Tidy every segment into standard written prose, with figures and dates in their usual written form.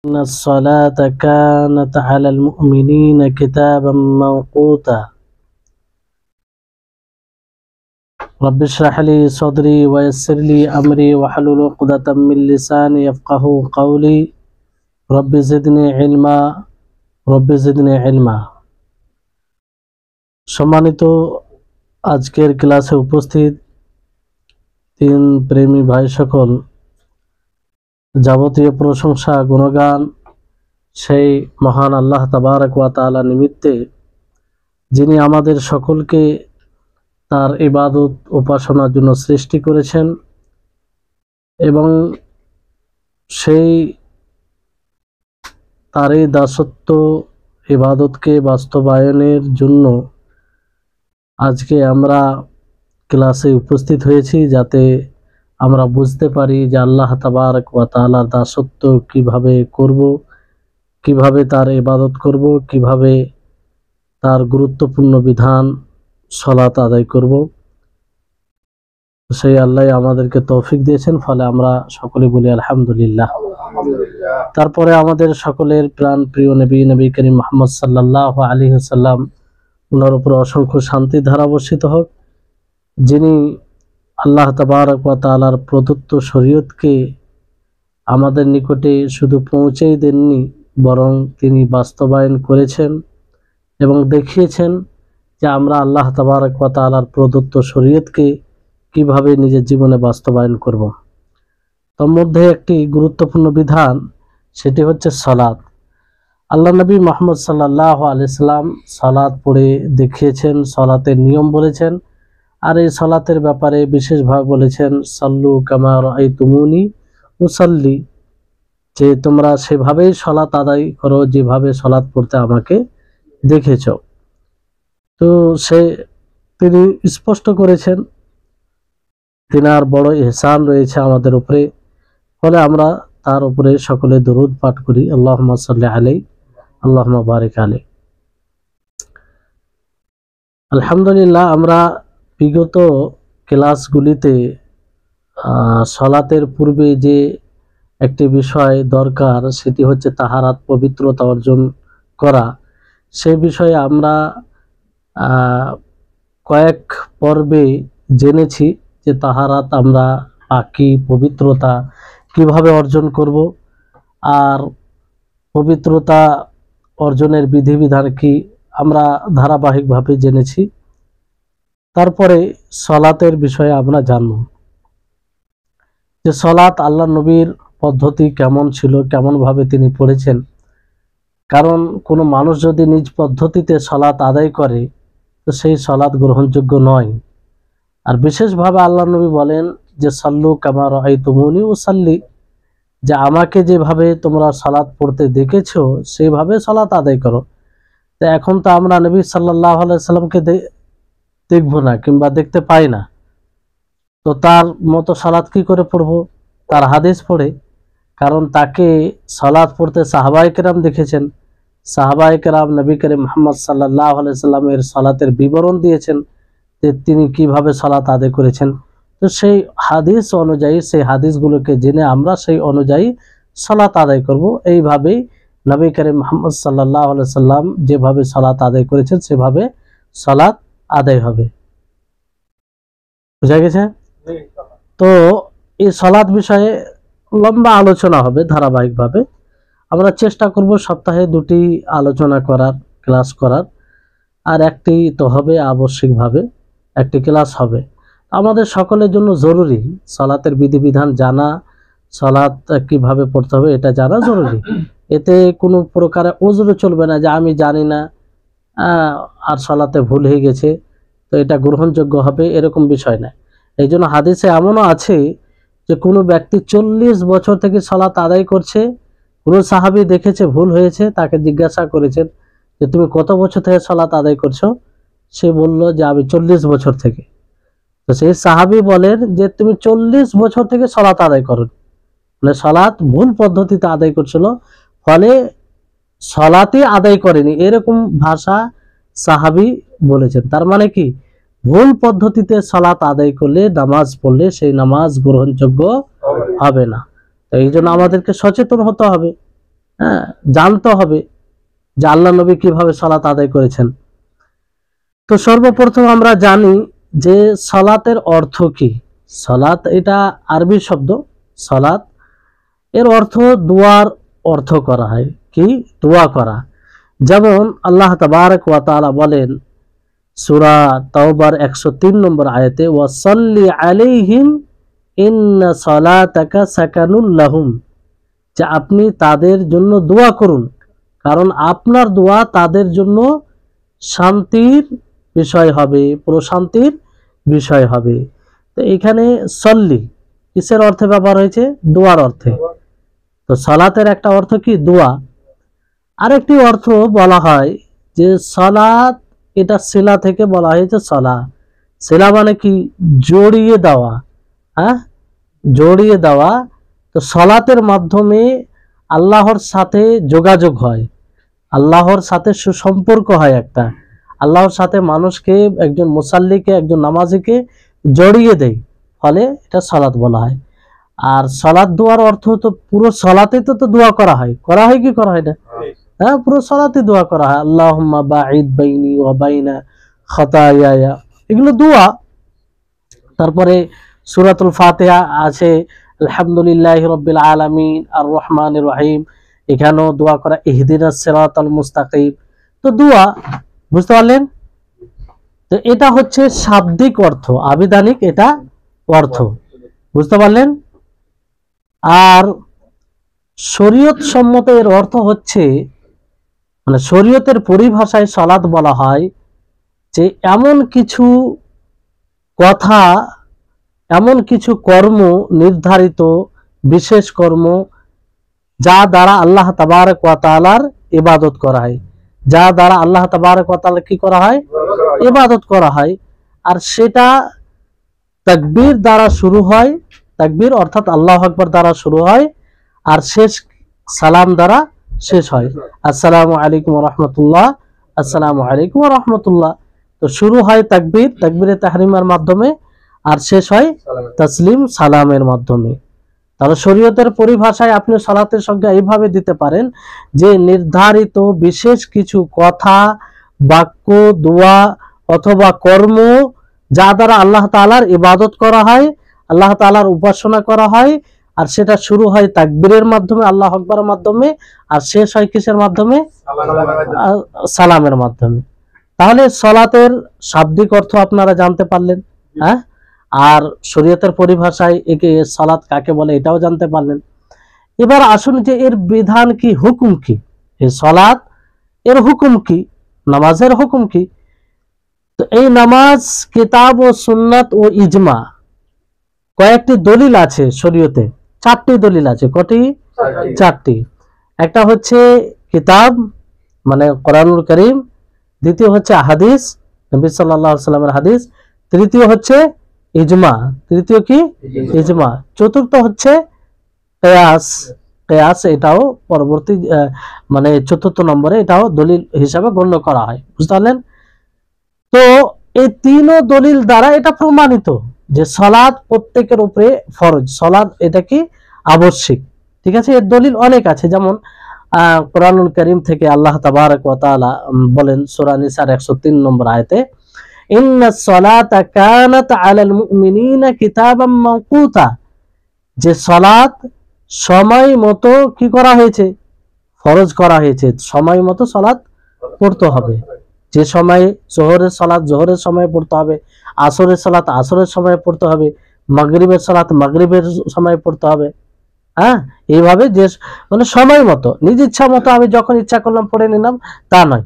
إن الصلاة كانت على المؤمنين كتابا موقوتا رب اشرح لي صدري ويسر لي أمري واحلل عقدة من لساني يفقهوا قولي رب زدني علما رب زدني علما। সম্মানিত আজকের ক্লাসে উপস্থিত তিন প্রেমী ভাই সকল, যাবতীয় প্রশংসা গুণগান সেই মহান আল্লাহ তাবারক ওয়া তাআলা নিমিত্তে, যিনি আমাদের সকলকে তার ইবাদত উপাসনার জন্য সৃষ্টি করেছেন এবং সেই তারই দাসত্ব ইবাদতকে বাস্তবায়নের জন্য আজকে আমরা ক্লাসে উপস্থিত হয়েছি, যাতে আমরা বুঝতে পারি যে আল্লাহ তাবারক ওয়া তাআলার দাসত্ব কিভাবে করব, কিভাবে তার ইবাদত করব, কিভাবে তার গুরুত্বপূর্ণ বিধান সালাত আদায় করব। সেই আল্লাহ আমাদেরকে তৌফিক দিয়েছেন, ফলে আমরা সকলে বলি আলহামদুলিল্লাহ। তারপরে আমাদের সকলের প্রাণ প্রিয় নবী করিম মুহাম্মদ সাল্লাল্লাহু আলাইহি ওয়াসাল্লাম, ওনার উপর অসংখ্য শান্তি ধারা বর্ষিত হোক, যিনি আল্লাহ তাবারক ওয়া তাআলার প্রদত্ত শরীয়তকে আমাদের নিকটে শুধু পৌঁছেই দেননি, বরং তিনি বাস্তবায়ন করেছেন এবং দেখিয়েছেন যে আমরা আল্লাহ তাবারক ওয়া তাআলার প্রদত্ত শরীয়তকে কিভাবে নিজের জীবনে বাস্তবায়ন করব। তার মধ্যে একটি গুরুত্বপূর্ণ বিধান, সেটি হচ্ছে সালাত। আল্লাহ নবী মুহাম্মদ সাল্লাল্লাহু আলাইহি সাল্লাম সালাত পড়ে দেখিয়েছেন, সালাতের নিয়ম বলেছেন, আর এই সালাতের ব্যাপারে বিশেষভাবে বলেছেন সাল্লু কামা রাআইতুমুনি উসাল্লি, যে তোমরা সেভাবেই সালাত আদায় করো যেভাবে সালাত পড়তে আমাকে দেখেছ। তো তিনি স্পষ্ট করেছেন তিনার বড় ইহসান রয়েছে আমাদের উপরে, ফলে আমরা তার উপরে সকলে দরুদ পাঠ করি, আল্লাহুম্মা সাল্লি আলাইহি আল্লাহুম্মা বারিক আলাইহি। আলহামদুলিল্লাহ, আমরা বিগত ক্লাসগুলিতে সালাতের পূর্বে যে একটি বিষয় দরকার, সেটি হচ্ছে তাহারাত, পবিত্রতা অর্জন করা। সেই বিষয়ে আমরা কয়েক পর্বে জেনেছি যে তাহারাত, আমরা পাকি পবিত্রতা কিভাবে অর্জন করব, আর পবিত্রতা অর্জনের বিধিবিধান কি আমরা ধারাবাহিকভাবে জেনেছি। তারপরে সালাতের বিষয়ে আমরা জানব যে সালাত আল্লাহ নবীর পদ্ধতি কেমন ছিল, কেমনভাবে তিনি পড়েছেন। কারণ কোনো মানুষ যদি নিজ পদ্ধতিতে সালাত আদায় করে, তো সেই সালাত গ্রহণযোগ্য নয়। আর বিশেষভাবে আল্লাহ নবী বলেন যে সাল্লু কামা রাআইতুমুনি উসাল্লি, যে আমাকে যেভাবে তোমরা সালাত পড়তে দেখেছো সেইভাবে সালাত আদায় করো। তো এখন তো আমরা নবী সাল্লাল্লাহু আলাইহি সাল্লামকে দেখবো না কিংবা দেখতে পাই না, তো তার মতো সালাত কি করে পড়বো? তার হাদিস পড়ে। কারণ তাকে সালাত পড়তে সাহাবায়ে কেরাম দেখেছেন, সাহাবায়ে কেরাম নবী করিম মুহাম্মদ সাল্লাল্লাহু আলাইহি সাল্লামের সালাতের বিবরণ দিয়েছেন যে তিনি কিভাবে সালাত আদায় করেছেন। তো সেই হাদিস অনুযায়ী, সেই হাদিসগুলোকে জেনে আমরা সেই অনুযায়ী সালাত আদায় করব। এইভাবেই নবী করিম মুহাম্মদ সাল্লাল্লাহু আলাইহি সাল্লাম যেভাবে সালাত আদায় করেছেন সেভাবে সালাত আদায় হবে। বুঝা গেছে? তো এই সালাত বিষয়ে লম্বা আলোচনা হবে ধারাবাহিকভাবে। আমরা চেষ্টা করব সপ্তাহে 2টি আলোচনা করার, ক্লাস করার, আর একটি তো হবে আবশ্যিকভাবে, একটি ক্লাস হবে। আমাদের সকলের জন্য জরুরি সালাতের বিধিবিধান জানা, সালাত কিভাবে পড়তে হবে এটা জানা জরুরি। এতে কোনো প্রকারে ওজরে চলবে না যে আমি জানি না আর সালাতে ভুল হয়ে গেছে, তো এটা গ্রহণযোগ্য হবে, এরকম বিষয় না। এই জন্য হাদিসে এমনও আছে যে কোনো ব্যক্তি 40 বছর থেকে সালাত আদায় করছে, কোনো সাহাবী দেখেছে ভুল হয়েছে, তাকে জিজ্ঞাসা করেছেন যে তুমি কত বছর থেকে সালাত আদায় করছো? সে বলল যে আমি 40 বছর থেকে। তো সেই সাহাবী বলেন যে তুমি 40 বছর থেকে সালাত আদায় করো, মানে সালাত ভুল পদ্ধতিতে আদায় করছিল, ফলে সালাতই আদায় করেনি, এরকম ভাষা সাহাবী বলেছেন। তার মানে কি, ভুল পদ্ধতিতে সালাত আদায় করলে, নামাজ পড়লে সেই নামাজ গ্রহণযোগ্য হবে না। এই জন্য আমাদেরকে সচেতন হতে হবে হ্যাঁ, জানতে হবে যে আল্লাহ নবী কিভাবে সালাত আদায় করেছেন। তো সর্বপ্রথম আমরা জানি যে সালাতের অর্থ কি। সালাত এটা আরবি শব্দ। সালাত এর অর্থ দোয়ার অর্থ করা হয়, কি দোয়া করা। যেমন আল্লাহ তাবারক ওয়া তাআলা বলেন সূরা তাওবার 103 নম্বর আয়াতে, ওয়াসাল্লি আলাইহিম ইন্না সালাতাকা সাকানুল লাহুম, যে আপনি তাদের জন্য দোয়া করুন, কারণ আপনার দোয়া তাদের জন্য শান্তির বিষয় হবে, প্রশান্তির বিষয় হবে। তো এখানে সল্লি কিসের অর্থে ব্যবহার হয়েছে? দোয়ার অর্থে। তো সালাতের একটা অর্থ কি? দোয়া। আরেকটি অর্থ বলা হয় যে সালাত, এটা সিলা থেকে বলা হয়েছে সলা। সিলা মানে কি? জড়িয়ে দেওয়া। হ্যাঁ, জড়িয়ে দেওয়া। তো সলাতের মাধ্যমে আল্লাহর সাথে যোগাযোগ হয়, আল্লাহর সাথে সুসম্পর্ক হয় একটা। আল্লাহর সাথে মানুষকে, একজন মুসাল্লিকে, একজন নামাজিকে জড়িয়ে দেয়, ফলে এটা সালাত বলা হয়। আর সালাত দোয়ার অর্থ তো পুরো সালাতে তো দোয়া করা হয়, কি করা হয় না? হ্যাঁ, পুরো সালাতে দোয়া করা হয়, আল্লাহুম্মা বাঈদ বাইনি ওয়া বাইনা খাতায়ায়া, এগুলো দোয়া। তারপরে সূরাতুল ফাতিহা আছে, আলহামদুলিল্লাহি রাব্বিল আলামিন আর রহমানির রহিম, এখানেও দোয়া করা, ইহদিনাস সিরাতাল মুস্তাকিম। তো দোয়া, বুঝতে পারলেন? তো এটা হচ্ছে শাব্দিক অর্থ, আবিধানিক এটা অর্থ, বুঝতে পারলেন? আর শরীয়ত সম্মত এর অর্থ হচ্ছে, মানে শরীয়তের পরিভাষায় সালাত বলা হয় যে এমন কিছু কথা, এমন কিছু কর্ম, নির্ধারিত বিশেষ কর্ম, যা দ্বারা আল্লাহ তাবারক ওয়া তাআলার ইবাদত করা হয়, যা দ্বারা আল্লাহ তাবারক ওয়া তাআলা কি করা হয়? ইবাদত করা হয়। আর সেটা তাকবীর দ্বারা শুরু হয়, তাকবীর অর্থাৎ আল্লাহু আকবার দ্বারা শুরু হয়, আর শেষ সালাম দ্বারা শেষ হয়, আসসালামু আলাইকুম ওয়া রাহমাতুল্লাহ, আসসালামু আলাইকুম ওয়া রাহমাতুল্লাহ। তো শুরু হয় তাকবীর, তাকবীরে তাহরিমার মাধ্যমে, আর শেষ হয় তাসলিম, সালামের মাধ্যমে। তাহলে শরীয়তের পরিভাষায় আপনি সালাতের সংজ্ঞা এইভাবে দিতে পারেন যে নির্ধারিত বিশেষ কিছু কথা, বাক্য, দোয়া অথবা কর্ম, যা দ্বারা আল্লাহ তাআলার ইবাদত করা হয়, আল্লাহ তাআলার উপাসনা করা হয়, আর সেটা শুরু হয় তাকবীরের মাধ্যমে, আল্লাহু আকবারের মাধ্যমে, আর শেষ হয় কিসের মাধ্যমে? সালামের মাধ্যমে। তাহলে সালাতের শাব্দিক অর্থ আপনারা জানতে পারলেন, হ্যাঁ, আর শরীয়তের পরিভাষায় একে সালাত কাকে বলে এটাও জানতে পারলেন। এবার আসুন যে এর বিধান কি, হুকুম কি, এই সালাত এর হুকুম কি, নামাজের হুকুম কি। তো এই নামাজ কিতাব ও সুন্নাত ও ইজমা, কয়েকটি দলিল আছে শরীয়তে, 4টি দলিল আছে। কটি? 4টি। একটা হচ্ছে কিতাব, মানে কোরআনুল কারীম। দ্বিতীয় হচ্ছে হাদিস, নবী সাল্লাল্লাহু আলাইহি ওয়াসাল্লামের হাদিস। তৃতীয় হচ্ছে ইজমা। তৃতীয় কি? ইজমা। চতুর্থ হচ্ছে কিয়াস। কিয়াস এটাও পরবর্তী, মানে চতুর্থ নম্বরে এটাও দলিল হিসাবে গণ্য করা হয়, বুঝতে পারলেন? তো এই তিনও দলিল দ্বারা এটা প্রমাণিত যে সালাত প্রত্যেকের উপরে ফরজ, সালাত এটা কি আবশ্যিক। ঠিক আছে, এর দলিল অনেক আছে। যেমন কোরআনুল কারীম থেকে আল্লাহ তাবারক ওয়া তাআলা বলেন সূরা নিসার 103 নম্বর আয়াতে, ইন্নাস সালাতা কানাত আলাল মুমিনিনা কিতাবাম মাওকুতা, যে সালাত সময় মতো কি করা হয়েছে? ফরজ করা হয়েছে। সময় মতো সালাত পড়তে হবে। যে সময়ে জোহরের সালাত জোহরের সময়ে পড়তে হবে, আসরের সালাত আসরের সময়ে পড়তে হবে, মাগরিবের সালাত মাগরিবের সময়ে পড়তে হবে। হ্যাঁ, এইভাবে যে মানে সময় মতো, নিজ ইচ্ছা মতো আমি যখন ইচ্ছা করলাম পড়ে নিলাম, তা নয়।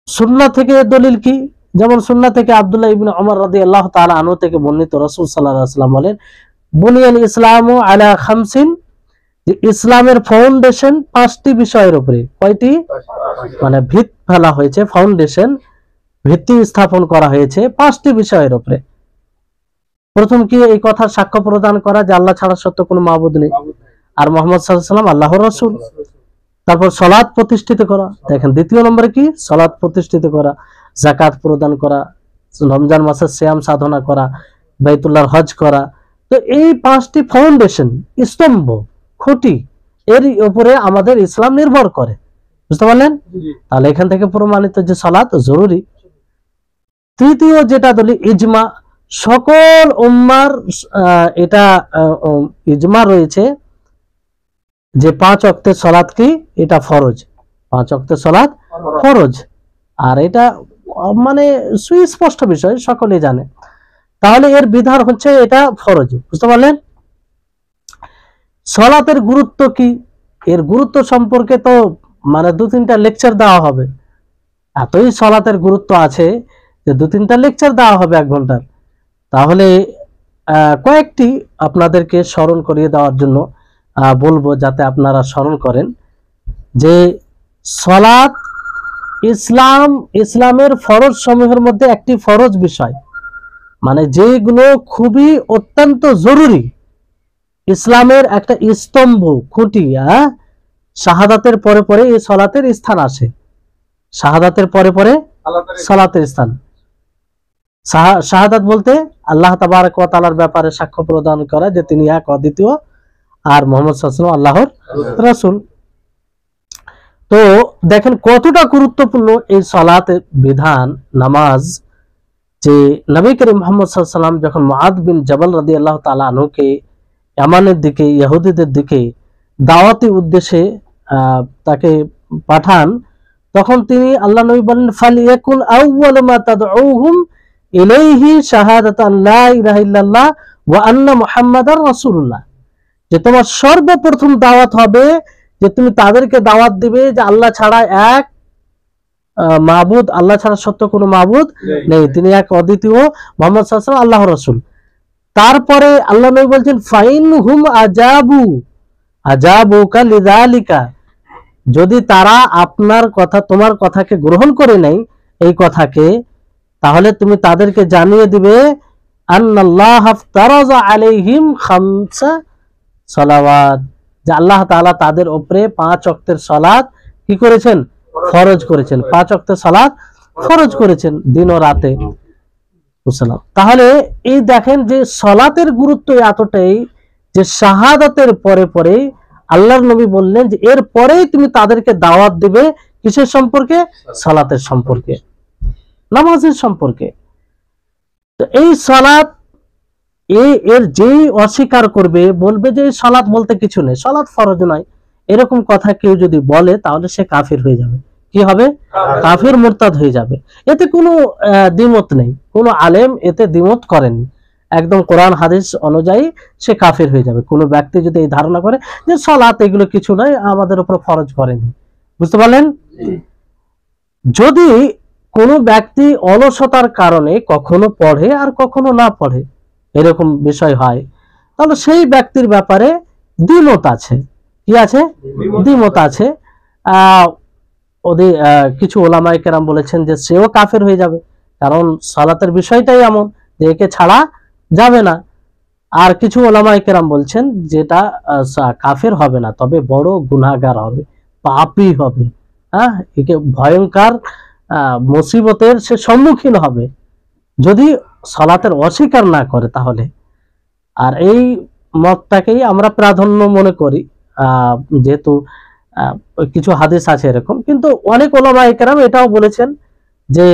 সুন্নাহ থেকে দলিল কি? যেমন সুন্নাহ থেকে আব্দুল্লাহ ইবনে ওমর রাদিয়াল্লাহু তাআলা আনহু থেকে বর্ণিত, রাসূল সাল্লাল্লাহু আলাইহি ওয়াসাল্লাম বলেন, বুনিয়াল ইসলামু আলা খামসিন, যে ইসলামের ফাউন্ডেশন 5টি বিষয়ের উপরে। কয়টি? মানে ভিত ফেলা হয়েছে, ফাউন্ডেশন, ভিত্তি স্থাপন করা হয়েছে 5টি বিষয়ের উপরে। প্রথম কি? এই কথার সাক্ষ্য প্রদান করা যে আল্লাহ ছাড়া সত্য কোনো মাবুদ নেই, আর মুহাম্মদ সাল্লাল্লাহু আলাইহি ওয়াসাল্লাম আল্লাহর রাসূল। তারপর সালাত প্রতিষ্ঠিত করা। দেখেন দ্বিতীয় নম্বরে কি? সালাত প্রতিষ্ঠিত করা, যাকাত প্রদান করা, রমজান মাসের সিয়াম সাধনা করা, বাইতুল্লাহর হজ করা। তো এই 5টি ফাউন্ডেশন, স্তম্ভ, খুঁটি, এর উপরে আমাদের ইসলাম নির্ভর করে, বুঝতে পারলেন? তাহলে এখান থেকে প্রমাণিত যে সালাত জরুরি। তৃতীয় যেটা দলিল ইজমা, সকল উম্মার এটা ইজমা রয়েছে যে 5 ওয়াক্তের সালাত কি এটা ফরজ, 5 ওয়াক্তের সালাত ফরজ। আর এটা মানে সুস্পষ্ট বিষয়, সকলেই জানে। তাহলে এর বিধান হচ্ছে এটা ফরজ, বুঝতে পারলেন? সালাতের গুরুত্ব কি, এর গুরুত্ব সম্পর্কে তো মানে 2-3টা লেকচার দেওয়া হবে। এতই সালাতের গুরুত্ব আছে যে 2-3টা লেকচার দেওয়া হবে 1 ঘন্টার। তাহলে কয়েকটি আপনাদেরকে স্মরণ করিয়ে দেওয়ার জন্য বলবো, যাতে আপনারা স্মরণ করেন যে সালাত ইসলামের ফরজ সমূহের মধ্যে একটি ফরজ বিষয়, মানে যেগুলো খুবই অত্যন্ত জরুরি, ইসলামের একটা স্তম্ভ, খুঁটি। শাহাদাতের পরে পরে এই সালাতের স্থান আসে, শাহাদাতের পরে পরে সালাতের স্থান। শাহাদাত বলতে আল্লাহ তাবারক ওয়া তাআলার ব্যাপারে সাক্ষ্য প্রদান করা যে তিনি এক, অদ্বিতীয়, আর মুহাম্মদ সাল্লাল্লাহু আলাইহি ওয়াসাল্লাম আল্লাহর রাসূল। তো দেখেন কতটা গুরুত্বপূর্ণ এই সালাতের বিধান, নামাজ। যে নবী করিম মুহাম্মদ সাল্লাল্লাহু আলাইহি ওয়াসাল্লাম যখন মুআদ বিন জাবাল রাদিয়াল্লাহু তাআলা আনহুকে ইয়ামানের দিকে, ইহুদিদের দিকে দাওয়াতি উদ্দেশ্যে তাকে পাঠান, তখন তিনি আল্লাহ নবী বলেন ফালিয়াকুন আউয়ালু মা তাদউহুম ইলাইহি শাহাদাতু লা ইলাহা ইল্লাল্লাহ ওয়া আন্না মুহাম্মাদার রাসূলুল্লাহ, যে তোমার সর্বপ্রথম দাওয়াত হবে যে তুমি তাদেরকে দাওয়াত দিবে যে আল্লাহ ছাড়া এক মাবুদ, আল্লাহ ছাড়া সত্য কোনো মাবুদ নেই, তিনি এক, অদ্বিতীয়, মুহাম্মদ সাল্লাল্লাহু আলাইহি ওয়াসাল্লাম আল্লাহর রাসূল। তারপরে আল্লাহ নবী বলছেন ফাইনহুম আজাবুকা লিযালিকা, যদি তারা আপনার কথা, তোমার কথাকে গ্রহণ করে নেয়, এই কথাকে, তাহলে তুমি তাদেরকে জানিয়ে দিবে আন্নাল্লাহ আফতারাজা আলাইহিম খামসা সালাওয়াত, যে আল্লাহ তাআলা তাদের উপরে 5 ওয়াক্তের সালাত কি করেছেন, ফরজ করেছেন। 5 ওয়াক্তের সালাত ফরজ করেছেন দিন ও রাতে। বুঝলাম? তাহলে এই দেখেন যে সালাতের গুরুত্ব এতটাই যে শাহাদাতের পরে পরে আল্লাহর নবী বললেন যে এর পরেই তুমি তাদেরকে দাওয়াত দিবে কিসের সম্পর্কে, সালাতের সম্পর্কে, নামাজের সম্পর্কে। তো এই সালাত এর যেই অস্বীকার করবে, বলবে যে সালাত বলতে কিছু নেই, সালাত ফরজ নয়, এরকম কথা কেউ যদি বলে তাহলে সে কাফির হয়ে যাবে। কি হবে? কাফির, মুরতাদ হয়ে যাবে। এতে কোনো দ্বিমত নেই, কোনো আলেম এতে দ্বিমত করেননি, একদম কোরআন হাদিস অনুযায়ী সে কাফির হয়ে যাবে। কোনো ব্যক্তি যদি এই ধারণা করে যে সালাত এগুলো কিছু নয়, আমাদের উপর ফরজ করেনি, বুঝতে পারলেন? যদি কোনো ব্যক্তি অলসতার কারণে কখনো পড়ে আর কখনো না পড়ে, এরকম বিষয় হয়, তাহলে সেই ব্যক্তির ব্যাপারে দ্বিমত আছে। কি আছে? দ্বিমত আছে। ওদের কিছু ওলামায়ে কেরাম বলেছেন যে সেও কাফের হয়ে যাবে, কারণ সালাতের বিষয়টাই এমন যে একে ছাড়া যাবে না। আর কিছু ওলামায়ে কেরাম বলছেন যেটা কাফের হবে না, তবে বড় গুনাহগার হবে, পাপী হবে, একে ভয়ঙ্কর মুসিবতের সে সম্মুখীন হবে যদি সালাতের অস্বীকার না করে। তাহলে আর এই মতটাকেই আমরা প্রাধান্য মনে করি, যেহেতু কিছু হাদিস আছে এরকম। কিন্তু অনেক ওলামায়ে কেরাম এটাও বলেছেন যে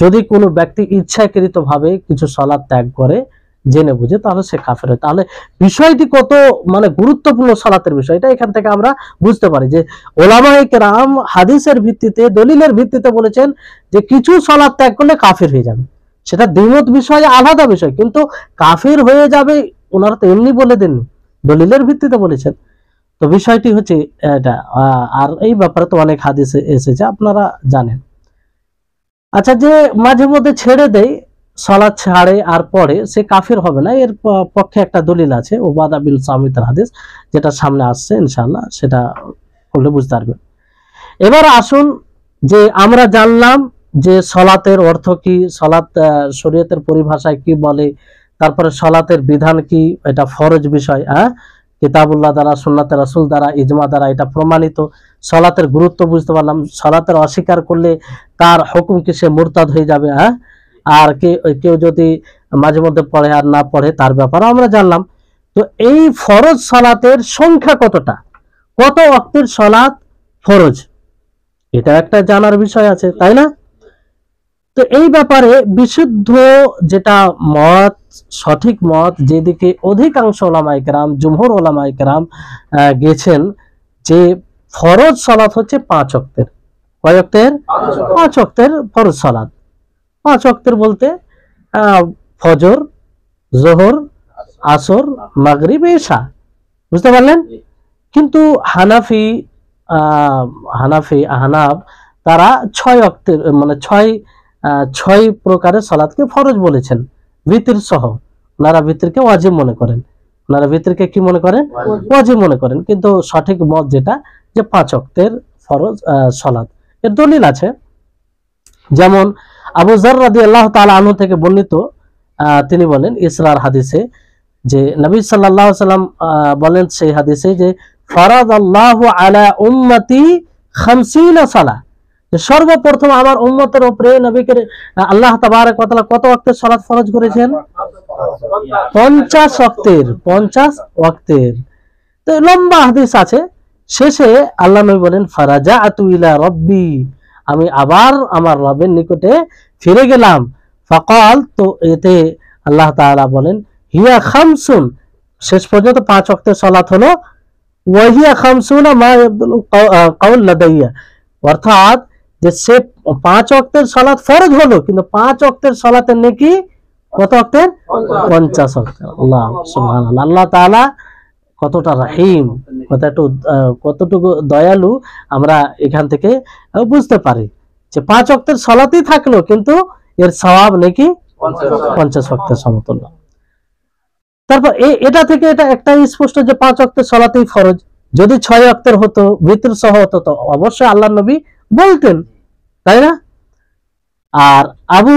যদি কোনো ব্যক্তি ইচ্ছাকৃতভাবে কিছু সালাত ত্যাগ করে জেনে বুঝে, তাহলে সে কাফের হয়। তাহলে বিষয়টি কত মানে গুরুত্বপূর্ণ সালাতের বিষয়টা এখান থেকে আমরা বুঝতে পারি যে ওলামায়ে কেরাম হাদিসের ভিত্তিতে, দলিলের ভিত্তিতে বলেছেন যে কিছু সালাত ত্যাগ করলে কাফের হয়ে যাবে। সেটা দ্বিমত বিষয়, আলাদা বিষয়, কিন্তু কাফের হয়ে যাবে ওনারা তো এমনি বলে দেননি, দলিলের ভিত্তিতে বলেছেন। তো বিষয়টি হচ্ছে এটা। আর এই ব্যাপারে তো অনেক হাদিস এসেছে, আপনারা জানেন। আচ্ছা, যে মাঝে মধ্যে ছেড়ে দেয়, সালাত ছাড়ে আর পড়ে, সে কাফির হবে না, এর পক্ষে একটা দলিল আছে উবাদা বিন সামিতের হাদিস, যেটা সামনে আসছে ইনশাআল্লাহ, সেটা করলে বুঝতে পারবেন। এবার আসুন যে আমরা জানলাম যে সালাতের অর্থ কি, সালাত শরীয়তের পরিভাষায় কি বলে, তারপরে সালাতের বিধান কি, এটা ফরজ বিষয়, কিতাবুল্লাহ দ্বারা, সুন্নাতে রাসূল দ্বারা, ইজমা দ্বারা এটা প্রমাণিত। সালাতের গুরুত্ব বুঝতে পারলাম, সালাতের অস্বীকার করলে তার হুকুম কি, সে মুরতাদ হয়ে যাবে। আর কেউ যদি মাঝে মধ্যে পড়ে আর না পড়ে তার ব্যাপারে আমরা জানলাম। তো এই ফরজ সালাতের সংখ্যা কতটা, কত ওয়াক্তের সালাত ফরজ, এটা একটা জানার বিষয় আছে, তাই না? তো এই ব্যাপারে বিশুদ্ধ যেটা মত, সঠিক মত, যেদিকে অধিকাংশ ওলামায়ে কেরাম, জুমহুর ওলামায়ে কেরাম গেছেন, যে ফরজ সালাত হচ্ছে 5 ওয়াক্তের। কয় ওয়াক্তের? 5 ওয়াক্তের ফরজ সালাত। 5 ওয়াক্তের বলতে ফজর, জোহর, আসর, মাগরিব, ইশা, বুঝতে পারলেন? কিন্তু হানাফ তারা 6 ওয়াক্তের মানে 6 প্রকারের সালাতকে ফরজ বলেছেন, ভিতর সহ। ওনারা ভিতরকে ওয়াজিব মনে করেন, ওনারা ভিতরকে কি মনে করেন? ওয়াজিব মনে করেন। কিন্তু সঠিক মত যেটা, যে 5 ওয়াক্তের ফরজ সালাত। এর দলিল আছে, যেমন আবু যর রাদিয়াল্লাহু তাআলা আনহু থেকে বর্ণিত, তিনি বলেন ইসরার হাদিসে, যে নবী সাল্লাল্লাহু আলাইহি সাল্লাম বলেন সেই হাদিসে, যে ফারাদাল্লাহু আলা উম্মতি 50 সালাহ, যে সর্বপ্রথম আমার উম্মতের উপরে নবীকে আল্লাহ তাবারক ওয়া তাআলা কত ওয়াক্তের সালাত ফরজ করেছেন? 50 ওয়াক্তের। 50 ওয়াক্তের। তো লম্বা হাদিস আছে, শেষে আল্লাহ নবী বলেন ফারাজাআতু ইলা রাব্বি, আমি আবার আমার রবের নিকটে ফিরে গেলাম। ফাকাল, তো এতে আল্লাহ তাআলা বলেন হিয়া খামসুন, শেষ পর্যন্ত 5 ওয়াক্তের সালাত হলো, ওয়াহিয়া খামসুনা মা ইয়াবদুল কাউল লাদাইয়া, অর্থাৎ যে সে 5 ওয়াক্তের সালাত ফরজ হলো, কিন্তু 5 ওয়াক্তের সালাতের নেকি কত ওয়াক্তের? 50 ওয়াক্তের। আল্লাহ সুবহানাল্লাহ, আল্লাহ তাআলা কতটা রহিম, কতটুকু দয়ালু, আমরা এখান থেকে বুঝতে পারি যে 5 ওয়াক্তের সালাতই থাকলো, কিন্তু এর সওয়াব নাকি 50 ওয়াক্তের সমতুল্য। তারপর এটা থেকে এটা একটাই স্পষ্ট যে 5 ওয়াক্তের সালাতই ফরজ। যদি 6 ওয়াক্তের হতো, ভিতর সহ হতো, তো অবশ্যই আল্লাহর নবী বলতেন, তাই না? আর আবু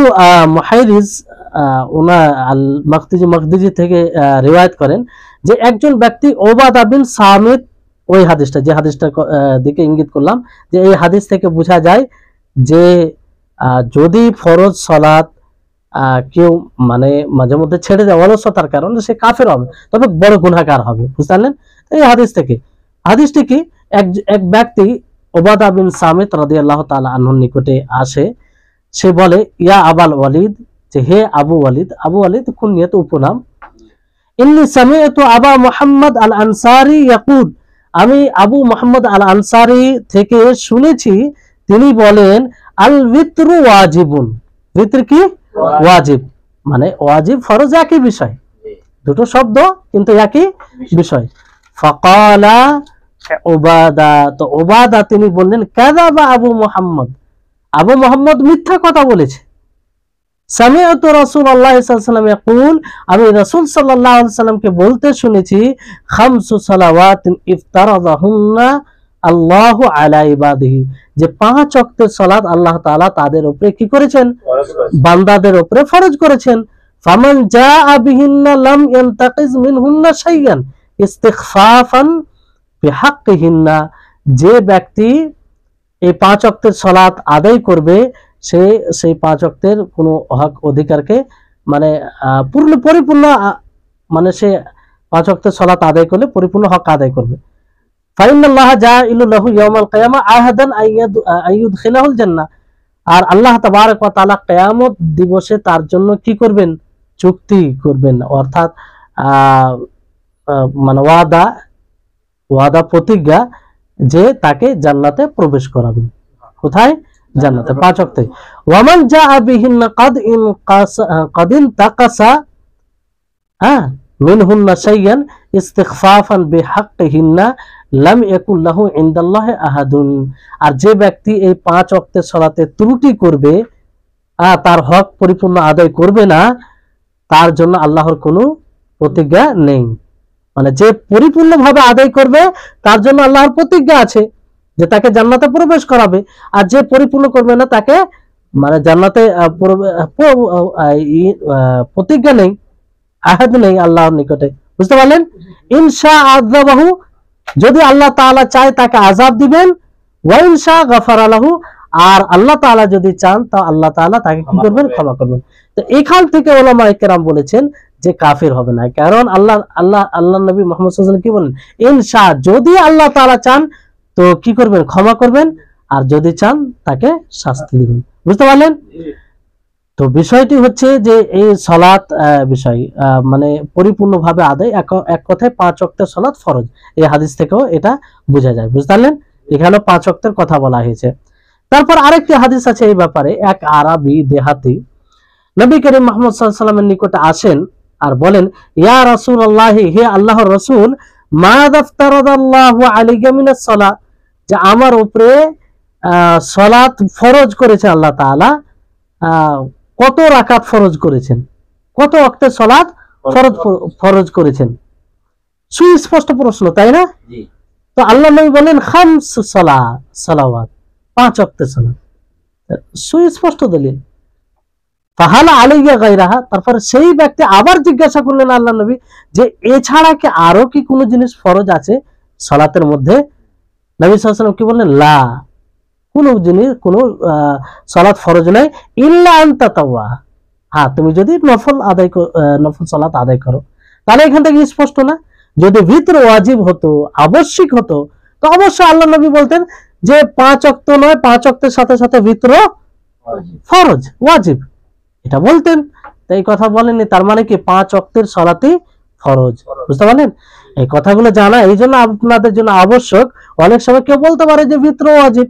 মুহাইরিজ আল মাকদিজি থেকে রিওয়ায়াত করেন যে একজন ব্যক্তি ওবাদা বিন সামিত, ওই হাদিসটা, যে হাদিসটা দিকে ইঙ্গিত করলাম, যে এই হাদিস থেকে বোঝা যায় যে যদি ফরজ সালাত কেউ মানে মাঝে মধ্যে ছেড়ে দেয় অলসতার কারণে, সে কাফের হবে, তবে বড় গুনাহগার হবে, বুঝতে পারলেন? এই হাদিস থেকে, হাদিসটি কি, এক ব্যক্তি ওবাদা বিন সামিত রাদিয়াল্লাহু তাআলা আনহুর নিকটে আসে, সে বলে ইয়া আবাল ওয়ালিদ, যে হে আবু ওয়ালিদ। আবু ওয়ালিদ কুনিয়াত, উপনাম। ইন্নী সামি'তু আবা মুহাম্মদ আল আনসারী ইয়াকুল, আমি আবু মুহাম্মদ আল আনসারী থেকে শুনেছি, তিনি বলেন আল বিতরু ওয়াজিবুন, বিতর কি? ওয়াজিব। মানে ওয়াজিব ফরজ একই বিষয়, দুটো শব্দ কিন্তু একই বিষয়। ফাকালা উবাদা, তো উবাদা তিনি বললেন কাযাবা আবু মুহাম্মদ, আবু মুহাম্মদ মিথ্যা কথা বলেছে। সামি'তু রাসূলুল্লাহ সাল্লাল্লাহু আলাইহি ওয়াসাল্লাম ইয়াকুল, আমি রাসূল সাল্লাল্লাহু আলাইহি ওয়াসাল্লামকে বলতে শুনেছি, খামসু সালাওয়াতিন ইফতারাদাহুন্না আল্লাহু আলা ইবাদিহি, যে 5 ওয়াক্তের সালাত আল্লাহ তাআলা তাদের উপরে কি করেছেন? বান্দাদের উপরে ফরজ করেছেন। ফামান জাআ বিহিন্না লাম ইয়ানতাকিজ মিনহুন্না শাইয়ান ইস্তিগফাফান বিহাক্কিহিন্না, যে ব্যক্তি এই 5 ওয়াক্তের সালাত আদায় করবে, সে সেই 5 ওয়াক্তের কোনো হক অধিকারকে মানে পরিপূর্ণ, মানে সে 5 ওয়াক্তের সালাত আদায় করলে পরিপূর্ণ হক আদায় করবে। ফাইনাল্লাহা জাইলু লাহু ইয়াউমাল কিয়ামা আহাদান আইয়ুদখিলাহুল জান্নাহ, আর আল্লাহ তাবারক ওয়া তাআলা কিয়ামত দিবসে তার জন্য কি করবেন? চুক্তি করবেন, অর্থাৎ মানে ওয়াদা প্রতিজ্ঞা, যে তাকে জান্নাতে প্রবেশ করাবেন। কোথায়? জান্নাতে, 5 ওয়াক্তে। ওয়ামান জাআ বিহিন্না কাদ ইনতাকাসা মিনহুন্না শাইয়ান ইস্তিগফাফান বিহাক্কিহিন্না লাম ইয়াকুল লাহু ইনদাল্লাহি আহাদুন, আর যে ব্যক্তি এই 5 ওয়াক্তের সালাতে ত্রুটি করবে, তার হক পরিপূর্ণ আদায় করবে না, তার জন্য আল্লাহর কোনো প্রতিজ্ঞা নেই। মানে যে পরিপূর্ণভাবে আদায় করবে, তার জন্য আল্লাহর প্রতিজ্ঞা আছে যে তাকে জান্নাতে প্রবেশ করাবে, আর যে পরিপূর্ণ করবে না, তাকে মানে জান্নাতে প্রতিজ্ঞা নেই, আহাদ নেই আল্লাহর নিকটে, বুঝতে পারলেন? ইনশা আযাবাহু, যদি আল্লাহ তাআলা চায় তাকে আযাব দিবেন, ওয়া ইনশা গাফারা লাহু, আর আল্লাহ তাআলা যদি চান তা আল্লাহ তাআলা তাকে কি করবেন? ক্ষমা করবেন। তো এখান থেকে উলামায়ে কেরাম বলেছেন যে কাফির হবে না। কারণ আল্লাহ নবী মুহাম্মদ সাল্লাল্লাহু আলাইহি ওয়াসাল্লাম কি বলেন, ইনশা, যদি আল্লাহ তাআলা চান তো কি করবেন, ক্ষমা করবেন, আর যদি চান তাকে শাস্তি দিবেন। বুঝতে পারলেন? তো বিষয়টি হচ্ছে যে এই সালাত বিষয় মানে পরিপূর্ণভাবে আদায়, এক কথায় 5 ওয়াক্তের সালাত ফরজ। এই হাদিস থেকেও এটা বোঝা যায়। বুঝতে পারলেন? এখানে 5 ওয়াক্তের কথা বলা হয়েছে। তারপর আরেকটি হাদিস আছে এই ব্যাপারে। এক আরবি দেহাতি নবী করিম মুহাম্মদ সাল্লাল্লাহু আলাইহি ওয়াসাল্লামের নিকটে আসেন আর বলেন, ইয়া রাসূলুল্লাহ, হে আল্লাহর রাসূল, মা দাফতারাদাল্লাহু আলাইকা মিনাস সালাত, যে আমার উপরে সালাত ফরজ করেছে আল্লাহ তাআলা, কত রাকাত ফরজ করেছেন, কত ওয়াক্তের সালাত ফরজ করেছেন। সুস্পষ্ট প্রশ্ন, তাই না? তো আল্লাহ নবী বলেন খামস সালাওয়াত, 5 ওয়াক্তের সালাত। সুস্পষ্ট দলিল। ফাহালা আলাইয়া গায়রাহা, তারপর সেই ব্যক্তি আবার জিজ্ঞাসা করলেন আল্লাহ নবী যে এছাড়া কি আরো কি কোনো জিনিস ফরজ আছে সালাতের মধ্যে? নবী সাল্লাল্লাহু আলাইহি ওয়াসাল্লাম কি বললেন, লা, কোন জিনিস, কোন সালাত ফরজ নাই, ইল্লা আন তাতাওয়া, হ্যাঁ তুমি যদি নফল সালাত আদায় করো। তাহলে এখান থেকে স্পষ্ট না, যদি ভিতর ওয়াজিব হতো, আবশ্যিক হতো, তো অবশ্যই আল্লাহ নবী বলতেন যে 5 ওয়াক্ত নয়, 5 ওয়াক্তের সাথে সাথে ভিতর ফরজ, ওয়াজিব, এটা বলতেন। তো এই কথা বলেননি, তার মানে কি 5 ওয়াক্তের সালাতই ফরজ। বুঝতে পারলেন? এই কথাগুলো জানা এই জন্য আপনাদের জন্য আবশ্যক। অনেক সময় কেউ বলতে পারে যে ভিতর ওয়াজিব,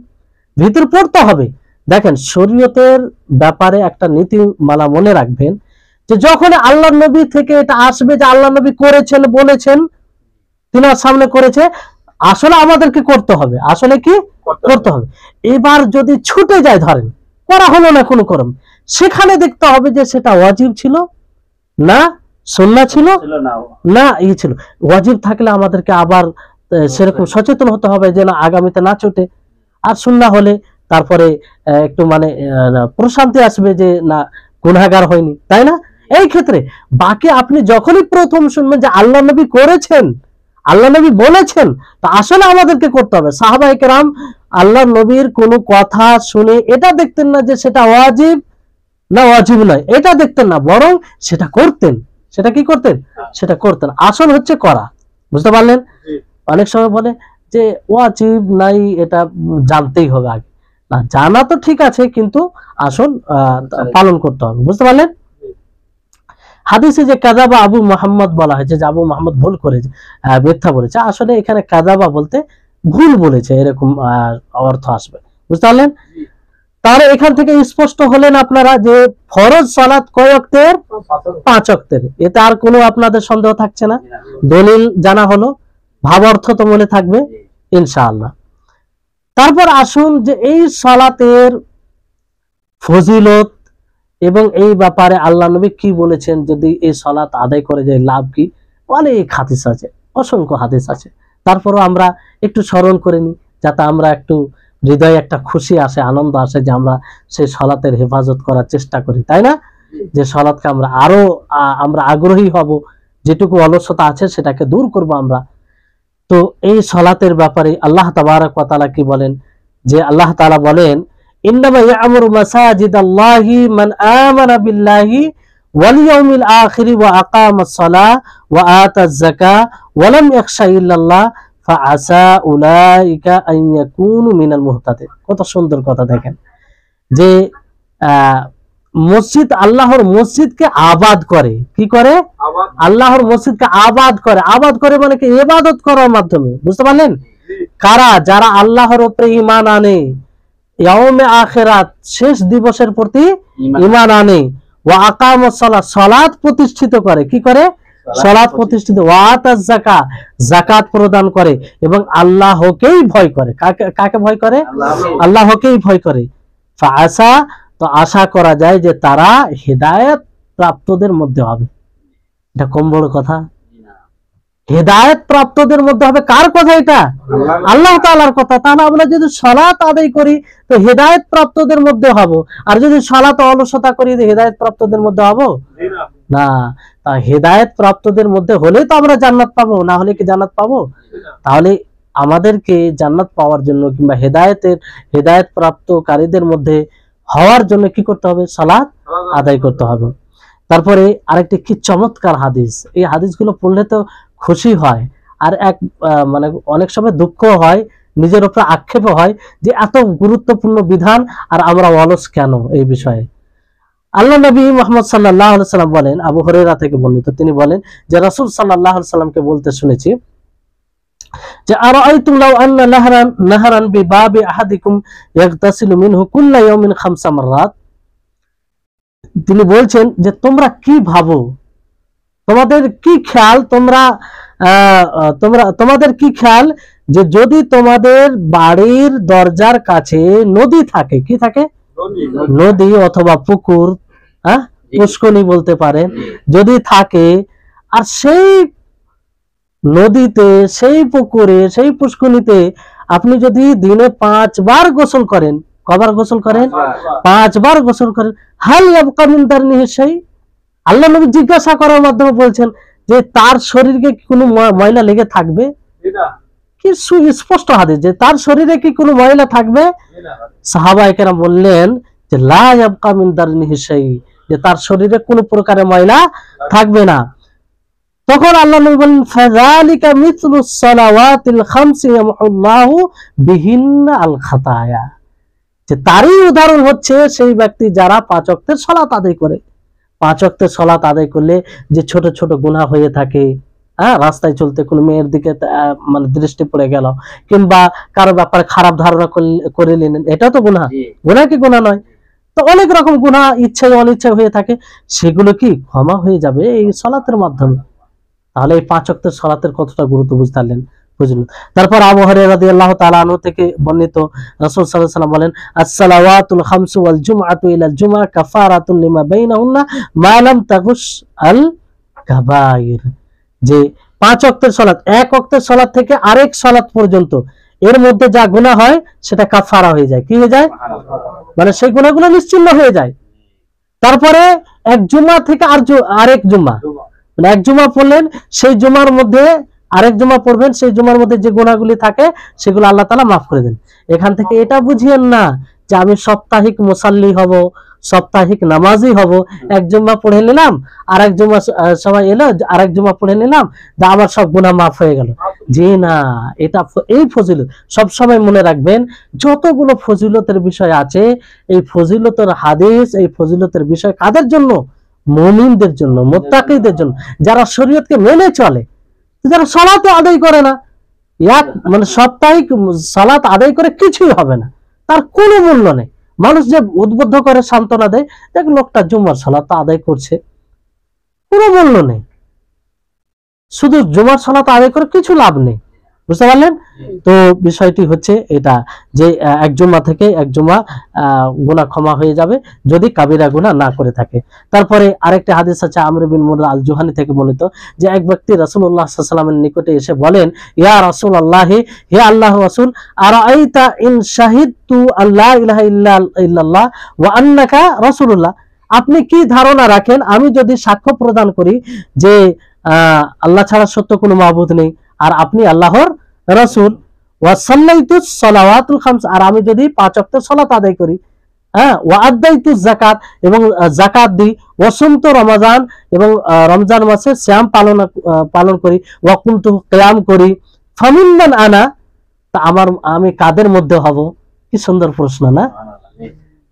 ভিতর পড়তে হবে। দেখেন, শরীয়তের ব্যাপারে একটা নীতিমালা মনে রাখবেন, যে যখন আল্লাহ নবী থেকে এটা আসবে যে আল্লাহ নবী করেছেন, বলেছেন, তিনার সামনে করেছে, আসলে আমাদেরকে করতে হবে, আসলে কি করতে হবে। এবার যদি ছুটে যায়, ধরেন করা হলো না কোনো কর্ম, সেখানে দেখতে হবে যে সেটা ওয়াজিব ছিল না সুন্নাহ ছিল না ছিল। ওয়াজিব থাকলে আমাদেরকে আবার সেরকম সচেতন হতে হবে যে না আগামীতে না ছুটে। আর সুন্নাহ হলে তারপরে একটু মানে প্রশান্তি আসবে যে না গুনাহগার হয়নি, তাই না? এই ক্ষেত্রে বাকি আপনি যখনই প্রথম শুনবেন যে আল্লাহ নবী করেছেন, আল্লাহ নবী বলেছেন, তা আসলে আমাদেরকে করতে হবে। সাহাবায়ে কেরাম আল্লাহ নবীর কোনো কথা শুনে এটা দেখতেন না যে সেটা ওয়াজিব না ওয়াজিব নয়, এটা দেখতেন না, বরং সেটা করতেন। সেটা কি করতেন? সেটা করতেন। আসল হচ্ছে করা। বুঝতে পারলেন? অনেক সময় বলে যে ওয়াজিব নাই, এটা জানতেই হবে আগে। না, জানা তো ঠিক আছে, কিন্তু আসল পালন করতে হবে। বুঝতে পারলেন? হাদিসে যে কাযাবা আবু মুহাম্মদ বলা হয়েছে, যে আবু মুহাম্মদ ভুল করেছে, মিথ্যা বলেছে, আসলে এখানে কাযাবা বলতে ভুল বলেছে, এরকম অর্থ আসবে। বুঝতে পারলেন? তাহলে এখান থেকে স্পষ্ট হলেন আপনারা যে ফরজ সালাত কয় ওয়াক্তের? 5 ওয়াক্তের। এতে আর কোনো আপনাদের সন্দেহ থাকছে না। দলিল জানা হলো, ভাব অর্থ তো মনে থাকবে ইনশাআল্লাহ। তারপর আসুন যে এই সালাতের ফজিলত এবং এই ব্যাপারে আল্লাহ নবী কি বলেছেন, যদি এই সালাত আদায় করে যায় লাভ কি। অনেক হাদিস আছে, অসংখ্য হাদিস আছে। তারপরও আমরা একটু স্মরণ করে নিই, যাতে আমরা একটু হৃদয়ে একটা খুশি আসে, আনন্দ আসে, যে আমরা সেই সালাতের হেফাজত করার চেষ্টা করি, তাই না? যে সালাতকে আমরা আগ্রহী হব, যেটুকু অলসতা আছে সেটাকে দূর করব আমরা। তো এই সালাতের ব্যাপারে আল্লাহ তাবারক ওয়া তাআলা কি বলেন, যে আল্লাহ তাআলা বলেন, ইন্নামা ইয়া'মুরু মাসাজিদাল্লাহি মান আমানা বিল্লাহি ওয়াল ইয়াউমিল আখির ওয়া আকামাস সালাহ ওয়া আতাজ যাকাহ ওয়া লাম ইয়াখশা ইল্লাল্লাহ ফাআসা উলাইকা আন ইয়াকুনু মিনাল মুহতাদিন। কত সুন্দর কথা! দেখেন যে মসজিদ, আল্লাহর মসজিদকে আবাদ করে, কি করে? আল্লাহর মসজিদকে আবাদ করে। আবাদ করে মানে কি? ইবাদত করার মাধ্যমে। বুঝতে পারলেন? কারা? যারা আল্লাহর উপরে ঈমান আনে, ইয়াউমে আখিরাত, শেষ দিবসের প্রতি ঈমান আনে, ওয়া আকামাস সালাত, সালাত প্রতিষ্ঠিত করে, কি করে? সালাত প্রতিষ্ঠিত, ওয়া আতাজ যাকাত, যাকাত প্রদান করে, এবং আল্লাহকেই ভয় করে। কাকে ভয় করে? আল্লাহকেই ভয় করে। ফাআসা, তো আশা করা যায় যে তারা হেদায়েত প্রাপ্তদের মধ্যে হবে। এটা কম বড় কথা? হেদায়েত প্রাপ্তদের মধ্যে হবে। কার কথা এটা? আল্লাহ তাআলার কথা। তাহলে আমরা যদি সালাত আদায় করি তো হেদায়েত প্রাপ্তদের মধ্যে হব, আর যদি সালাত অলসতা করি তো হেদায়েত প্রাপ্তদের মধ্যে হব না। তা হেদায়েত প্রাপ্তদের মধ্যে হলে তো আমরা জান্নাত পাবো, না হলে কি জান্নাত পাবো? তাহলে আমাদেরকে জান্নাত পাওয়ার জন্য কিংবা হেদায়েত প্রাপ্তকারীদের মধ্যে হওয়ার জন্য কি করতে হবে? সালাত আদায় করতে হবে। তারপরে আরেকটি কি চমৎকার হাদিস, এই হাদিসগুলো পড়লে তো খুশি হয়, আর মানে অনেক সময় দুঃখ হয়, নিজের উপরে আক্ষেপ হয় যে এত গুরুত্বপূর্ণ বিধান আর আমরা অলস কেন এই বিষয়ে। আল্লাহ নবী মুহাম্মদ সাল্লাল্লাহু আলাইহি সাল্লাম বলেন, আবু হুরায়রা থেকে বর্ণিত, তিনি বলেন যে রাসূল সাল্লাল্লাহু আলাইহি সাল্লামকে বলতে শুনেছি যে আরাআইতুম লাউ আন্না নাহরান বিবাবি আহাদিকুম ইয়াগতাসিলু মিনহু কুল্লা ইয়াউমিন 5 মাররাত। তিনি বলছেন যে তোমরা কি ভাবো, তোমাদের কি খেয়াল, তোমাদের কি খেয়াল যে যদি তোমাদের বাড়ির দরজার কাছে নদী থাকে, কি থাকে, নদী অথবা পুকুর, পুষ্করণী বলতে পারেন, যদি থাকে, আর সেই নদীতে, সেই পুকুরে, সেই পুষ্করণীতে আপনি যদি দিনে 5 বার গোসল করেন, কবার গোসল করেন, 5 বার গোসল করেন, হাল ইয়াবকা মিন দারনিহি শাই, আল্লাহ নবী জিজ্ঞাসা করার মাধ্যমে বলছেন যে তার শরীরে কি কোনো ময়লা লেগে থাকবে, কি সুস্পষ্ট হাদিস যে তার শরীরে কি কোনো ময়লা থাকবে। সাহাবায়ে কেরাম বললেন যে লা ইয়াবকা মিন দারনিহি শাই, যে তার শরীরে কোনো প্রকারের ময়লা থাকবে না। তখন আল্লাহ নবী বলেন ফাযালিকা মিথলুস সালাওয়াতিল খামসি ইয়ামহুল্লাহু বিহিন্না আল খাতায়া, যে তারই উদাহরণ হচ্ছে সেই ব্যক্তি যারা 5 ওয়াক্তের সালাত আদায় করে। 5 ওয়াক্তের সালাত আদায় করলে যে ছোট ছোট গুনাহ হয়ে থাকে, রাস্তায় চলতে কোনো মেয়ের দিকে মানে দৃষ্টি পড়ে গেল, কিংবা কারো ব্যাপারে খারাপ ধারণা করে নিলেন, এটা তো গুনাহ, গুনাহ কি গুনাহ নয়? তো অনেক রকম গুনাহ ইচ্ছায় অনিচ্ছায় হয়ে থাকে, সেগুলো কি ক্ষমা হয়ে যাবে এই সালাতের মাধ্যমে। তাহলে এই 5 ওয়াক্তের সালাতের কতটা গুরুত্ব বুঝলেন। তারপর আবু হুরায়রা রাদিয়াল্লাহু তাআলা আনহু থেকে বর্ণিত, রাসূল সাল্লাল্লাহু আলাইহি ওয়াসাল্লাম বলেন আসসালাওয়াতুল খামসু ওয়াল জুমআতু ইলাল জুমআহ কাফারাতুন লিমা বাইনাহুন্না মা লাম তাগুশ আল কাবাইর, যে 5 ওয়াক্তের সালাত, এক ওয়াক্তের সালাত থেকে আরেক সালাত পর্যন্ত এর মধ্যে যা গুনাহ হয় সেটা কাফারা হয়ে যায়, কি হয়ে যায়, মানে সেই গুনাহগুলো নিশ্চিহ্ন হয়ে যায়। তারপরে এক জুমা থেকে আরেক জুমা, মানে এক জুমা পড়লেন, সেই জুমার মধ্যে আরেক জুমা পড়বেন, সেই জুমার মধ্যে যে গুনাহগুলি থাকে সেগুলো আল্লাহ তাআলা মাফ করে দেন। এখান থেকে এটা বুঝিয়েন না যে আমি সাপ্তাহিক মুসাল্লি হব, সাপ্তাহিক নামাজি হব, এক জুমা পড়ে নিলাম, আরেক জুমা সবাই এলো, আরেক জুমা পড়ে নিলাম, আমার সব গুনাহ মাফ হয়ে গেল। জি না, এটা এই ফজিলত সব সময় মনে রাখবেন, যতগুলো ফজিলতের বিষয় আছে, এই ফজিলতের হাদিস, এই ফজিলতের বিষয় কাদের জন্য? মুমিনদের জন্য, মুত্তাকিদের জন্য, যারা শরীয়তকে মেনে চলে, যারা সালাত আদায় করে না, মানে সাপ্তাহিক সালাত আদায় করে কিছুই হবে না, তার কোনো মূল্য নেই। মানুষ যে উদ্বুদ্ধ করে সান্ত্বনা দেয়, দেখ লোকটা জুমার সালাত আদায় করছে, কোনো মূল্য নেই, শুধু জুমার সালাত আদায় করে কিছু লাভ নেই, বুঝতে পারলেন? তো বিষয়টি হচ্ছে এটা যে এক জুমা থেকে এক জুমা গুনাহ ক্ষমা হয়ে যাবে যদি কাবিরা গুনাহ না করে থাকে। তারপরে আরেকটা হাদিস আছে আমর বিন মুররা আল জুহানি থেকে বর্ণিত, যে এক ব্যক্তি রাসূলুল্লাহ সাল্লাল্লাহু আলাইহি ওয়াসাল্লামের নিকটে এসে বলেন, ইয়া রাসূলুল্লাহ, হে আল্লাহর রাসূল, আরাআইতা ইন শাহিদতু আল্লা ইলাহা ইল্লাল্লাহ ওয়া আন্নাকা রাসূলুল্লাহ, আপনি কি ধারণা রাখেন আমি যদি সাক্ষ্য প্রদান করি যে আল্লাহ ছাড়া সত্য কোনো মাবুদ নেই আর আপনি আল্লাহর রাসূল, ওয়া সাল্লাইতুস সালাওয়াতুল খামস, আর আমি যদি 5 ওয়াক্তের সালাত আদায় করি, ওয়া আদাইতুজ যাকাত, এবং যাকাত দিই, ওয়া সুমতু রমাজান, এবং রমজান মাসে সিয়াম পালন করি, ওয়া কুনতু কিয়াম করি, ফামিনমান আনা, তা আমি কাদের মধ্যে হব? কি সুন্দর প্রশ্ন না,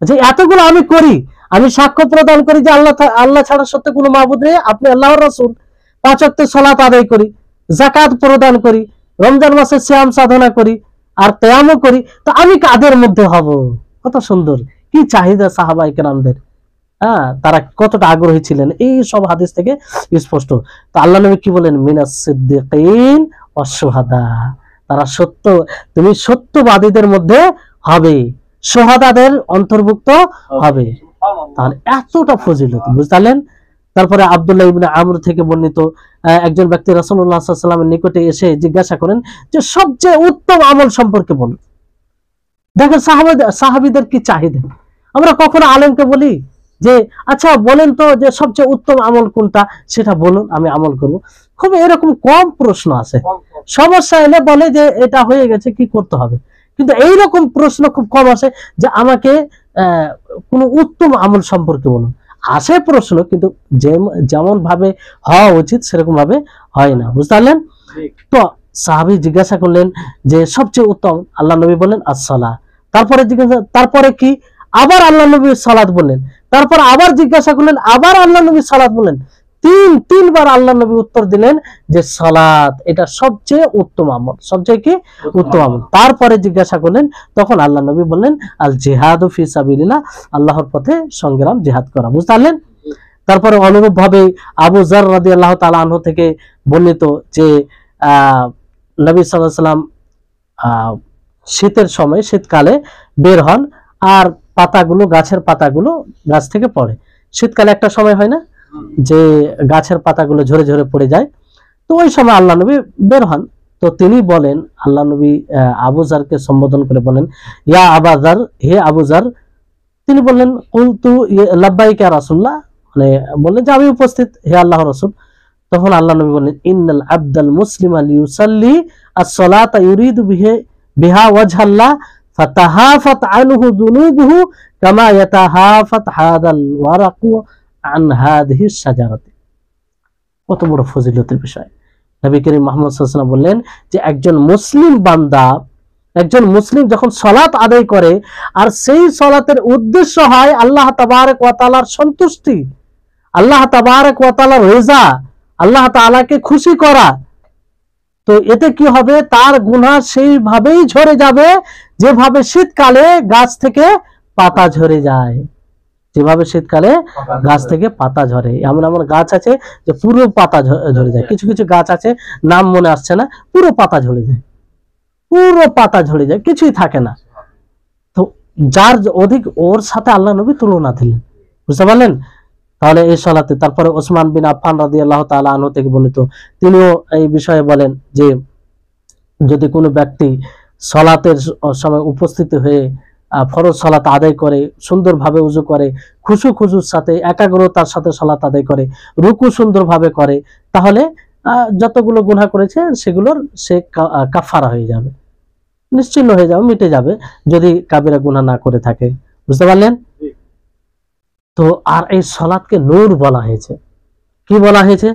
যে এতগুলো আমি করি, আমি সাক্ষ্য প্রদান করি যে আল্লাহ ছাড়া সত্য কোনো মাবুদ নেই, আপনি আল্লাহর রাসূল, 5 ওয়াক্তের সালাত আদায় করি, যাকাত প্রদান করি, রমজান মাসে সিয়াম সাধনা করি, আর কিয়ামও করি, তো আমি কাদের মধ্যে হব? কত সুন্দর, কি চাহিদা সাহাবায়ে কেরামদের, তারা কতটা আগ্রহী ছিলেন, এই সব হাদিস থেকে স্পষ্ট। তো আল্লাহ নবী কি বলেন, মিনাস সিদ্দিকিন ওয়াস শুহাদা, তারা তুমি সত্যবাদীদের মধ্যে হবে, শুহাদাদের অন্তর্ভুক্ত হবে। তাহলে এতটা ফজিলত, বুঝলেন? তারপরে আব্দুল্লাহ ইবনে আমর থেকে বর্ণিত, একজন ব্যক্তি রাসূলুল্লাহ সাল্লাল্লাহু আলাইহি ওয়াসাল্লামের নিকটে এসে জিজ্ঞাসা করেন যে সবচেয়ে উত্তম আমল সম্পর্কে বলুন। দেখেন সাহাবীদের কি চাহিদা। আমরা কখনো আলেমকে বলি যে আচ্ছা বলেন তো যে সবচেয়ে উত্তম আমল কোনটা, সেটা বলুন, আমি আমল করব। খুব এরকম কম প্রশ্ন আছে, সমস্যা এলে বলে যে এটা হয়ে গেছে, কি করতে হবে, কিন্তু এইরকম প্রশ্ন খুব কম আসে যে আমাকে কোন উত্তম আমল সম্পর্কে বলুন। আসে প্রশ্ন, কিন্তু যেমন ভাবে হওয়া উচিত সেরকম ভাবে হয় না, বুঝতে পারলেন? তো সাহাবী জিজ্ঞাসা করলেন যে সবচেয়ে উত্তম, আল্লাহ নবী বললেন আসসালাহ। তারপরে জিজ্ঞাসা, তারপরে কি? আবার আল্লাহ নবী সালাত বললেন। তারপর আবার জিজ্ঞাসা করলেন, আবার আল্লাহ নবী সালাত বললেন। তিনবার আল্লাহ নবী উত্তর দিলেন যে সালাত এটা সবচেয়ে উত্তম আমল, সবচেয়ে কি উত্তম আমল। তারপরে জিজ্ঞাসা করলেন, তখন আল্লাহ নবী বললেন আল জিহাদু ফি সাবিলিল্লাহ, আল্লাহর পথে সংগ্রাম, জিহাদ করা, বুঝতে পারলেন? তারপরে অনুরূপ ভাবে আবু যার রাদিয়াল্লাহু তাআলা আনহু থেকে বর্ণিত যে নবী সাল্লাল্লাহু আলাইহি সাল্লাম শীতের সময়, শীতকালে বের হন, আর পাতাগুলো, গাছের পাতাগুলো গাছ থেকে পড়ে। শীতকালে একটা সময় হয় না যে গাছের পাতাগুলো ঝরে ঝরে পড়ে যায়, তো ওই সময় আল্লাহ নবী বের হন। তো তিনি বলেন, আল্লাহ নবী আবু যারকে সম্বোধন করে বলেন, ইয়া আবা যার, হে আবু যার। তিনি বললেন কুলতু লাব্বাইকা ইয়া রাসূলুল্লাহ, মানে বললেন যে আমি উপস্থিত হে আল্লাহর রাসূল। তখন আল্লাহ নবী বললেন ইন্নাল আবদাল মুসলিমা লিউসাল্লি আস-সালাতা ইউরিদু বিহা ওয়াজহাল্লাহ ফাতাহাফাত আনহু যুনুবুহু কামা ইয়াতাহাফাত হাদাল ওয়ারাকু আন হাদিহি শাজারাতি। কত বড় ফজিলতের বিষয়। নবী করিম মুহাম্মদ সাল্লাল্লাহু আলাইহি ওয়াসাল্লাম বললেন যে একজন মুসলিম বান্দা, একজন মুসলিম যখন সালাত আদায় করে, আর সেই সালাতের উদ্দেশ্য হয় আল্লাহ তাবারক ওয়া তাআলার সন্তুষ্টি, আল্লাহ তাবারক ওয়া তাআলার রেজা, আল্লাহ তাআলাকে খুশি করা, তো এতে কি হবে? তার গুনাহ সেইভাবেই ঝরে যাবে যেভাবে শীতকালে গাছ থেকে পাতা ঝরে যায়, যেভাবে শীতকালে গাছ থেকে পাতা ঝরে। এমন এমন গাছ আছে যে পুরো পাতা ঝরে যায়, কিছু কিছু গাছ আছে নাম মনে আসছে না, পুরো পাতা ঝরে যায়, পুরো পাতা ঝরে যায়, কিছুই থাকে না। তো যার অধিক, ওর সাথে আল্লাহ নবী তুলনা দিলেন, বুঝতে পারলেন? তাহলে এই সালাতে, তারপরে ওসমান বিন আফফান রাদিয়াল্লাহু তাআলা আনহু থেকে বর্ণিত, তিনিও এই বিষয়ে বলেন যে যদি কোনো ব্যক্তি সালাতের সময় উপস্থিত হয়ে ফরজ সালাত আদায় করে, সুন্দরভাবে উযু করে, খুশুর সাথে, একাগ্রতার সাথে সালাত আদায় করে, রুকু সুন্দরভাবে করে, তাহলে যতগুলো গুনাহ করেছে সেগুলোর সে কাফারা হয়ে যাবে, নিশ্চিহ্ন হয়ে যাবে, মিটে যাবে, যদি কাবিরা গুনাহ না করে থাকে, বুঝতে পারলেন? তো আর এই সালাতকে নূর বলা হয়েছে, কি বলা হয়েছে?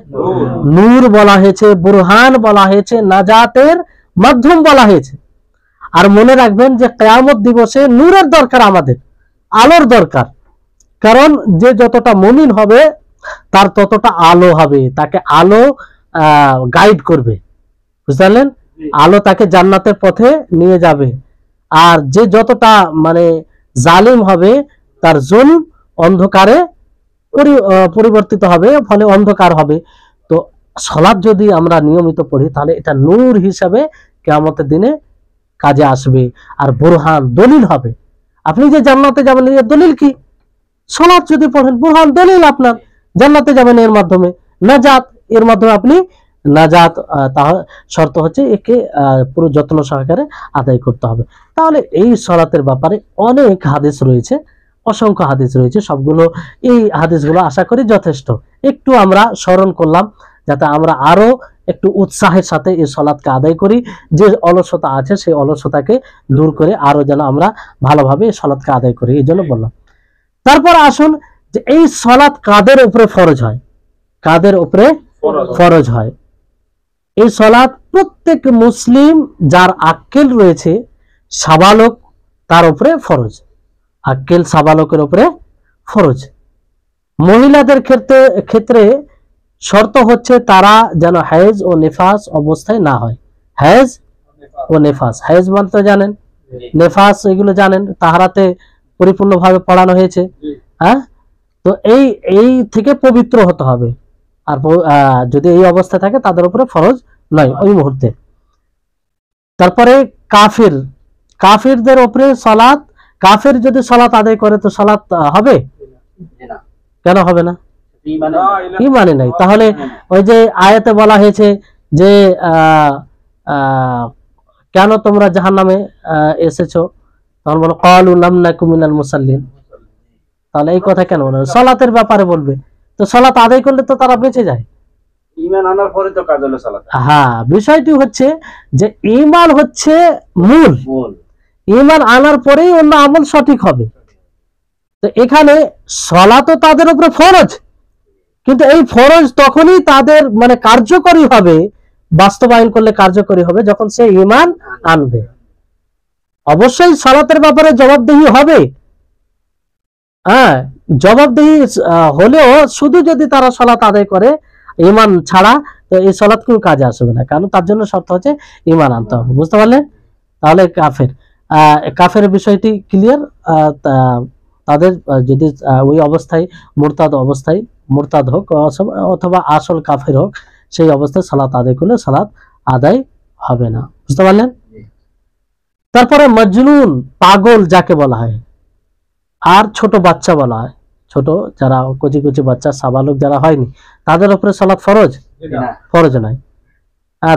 নূর বলা হয়েছে, বুরহান বলা হয়েছে, নাজাতের মাধ্যম বলা হয়েছে। আর মনে রাখবেন যে কিয়ামত দিবসে নূরের দরকার, আমাদের আলোর দরকার, কারণ যে যতটা মুমিন হবে তার ততটা আলো হবে, তাকে আলো গাইড করবে, বুঝতে পারলেন? আলো তাকে জান্নাতের পথে নিয়ে যাবে। আর যে যতটা মানে জালিম হবে, তার জুলম অন্ধকারে পরিবর্তিত হবে, ফলে অন্ধকার হবে। তো সালাত যদি আমরা নিয়মিত পড়ি, তাহলে এটা নূর হিসাবে কিয়ামতের দিনে কাজে আসবে, আর বুরহান, দলিল হবে। আপনি যে জান্নাতে যাবেন, এর দলিল কি? সালাত যদি পড়েন, বুরহান, দলিল আপনার জান্নাতে যাবেন এর মাধ্যমে, নাজাত এর মাধ্যমে আপনি নাজাত। শর্ত হচ্ছে একে পুরো যত্ন সহকারে আদায় করতে হবে। তাহলে এই সালাতের ব্যাপারে অনেক হাদিস রয়েছে, অসংখ্য হাদিস রয়েছে, সবগুলো, এই হাদিসগুলো আশা করি যথেষ্ট। একটু আমরা স্মরণ করলাম যাতে আমরা আরো একটু উৎসাহের সাথে এই সালাতকে আদায় করি, যে অলসতা আছে সেই অলসতাকে দূর করে আরো যেন আমরা ভালোভাবে এই সালাতকে আদায় করি, এই জন্য বললাম। তারপর আসুন যে এই সালাত কাদের উপরে ফরজ হয়, কাদের উপরে ফরজ হয়? এই সালাত প্রত্যেক মুসলিম যার আক্কেল রয়েছে, সাবালক, তার উপরে ফরজ, আক্কেল সাবালকের উপরে ফরজ। মহিলাদের ক্ষেত্রে শর্ত হচ্ছে তারা যেন হায়েজ ও নেফাস অবস্থায় না হয়। হায়েজ ও নেফাস, হায়েজ মানতে জানেন, নেফাস এগুলো জানেন, তাহারাতে পরিপূর্ণভাবে পড়ানো হয়েছে। হ্যাঁ, তো এই থেকে পবিত্র হতে হবে। আর যদি এই অবস্থা থাকে তাদের উপরে ফরজ নয় ওই মুহূর্তে। তারপরে কাফিরদের উপরে সালাত, কাফির যদি সালাত আদায় করে তো সালাত হবে? কেন হবে না? ঈমানে নাই। তাহলে ওই যে আয়াতে বলা হয়েছে যে কেন তোমরা জাহান্নামে এসেছো, তখন বলো ক্বালু লাম নাকু মিনাল মুসাল্লিন। তাহলে এই কথা কেন বলবে? সালাতের ব্যাপারে বলবে, তো সালাত আদায় করলে তো তারা বেঁচে যায়। ঈমান আনার পরে তো কাজ হলো সালাত। হ্যাঁ, বিষয়টি হচ্ছে যে ঈমান হচ্ছে মূল, ঈমান আনার পরেই অন্য আমল সঠিক হবে। তো এখানে সালাত তাদের উপরে ফরজ, কিন্তু এই ফরজ তখনই তাদের মানে কার্যকরী হবে, বাস্তবায়ন করলে কার্যকরী হবে যখন সে ঈমান আনবে। অবশ্যই সালাতের ব্যাপারে জবাবদিহি হবে, হ্যাঁ, জবাবদিহি হলেও শুধু যদি তারা সালাত আদায় করে ঈমান ছাড়া, তো এই সালাত কোনো কাজে আসবে না, কারণ তার জন্য শর্ত হচ্ছে ঈমান আনতে হবে। বুঝতে পারলেন? তাহলে কাফের বিষয়টি ক্লিয়ার। তাদের যদি ওই অবস্থায় মুরতাদ হোক অথবা আসল কাফের হোক, সেই অবস্থায় সালাত আদায় করলে সালাত আদায় হবে না। বুঝতে পারলেন? তারপরে মজনুন, পাগল যাকে বলা হয়, আর ছোট বাচ্চা বলা হয়, ছোট যারা কচি কচি বাচ্চা সাবালক যারা হয়নি, তাদের উপরে সালাত ফরজ নাই,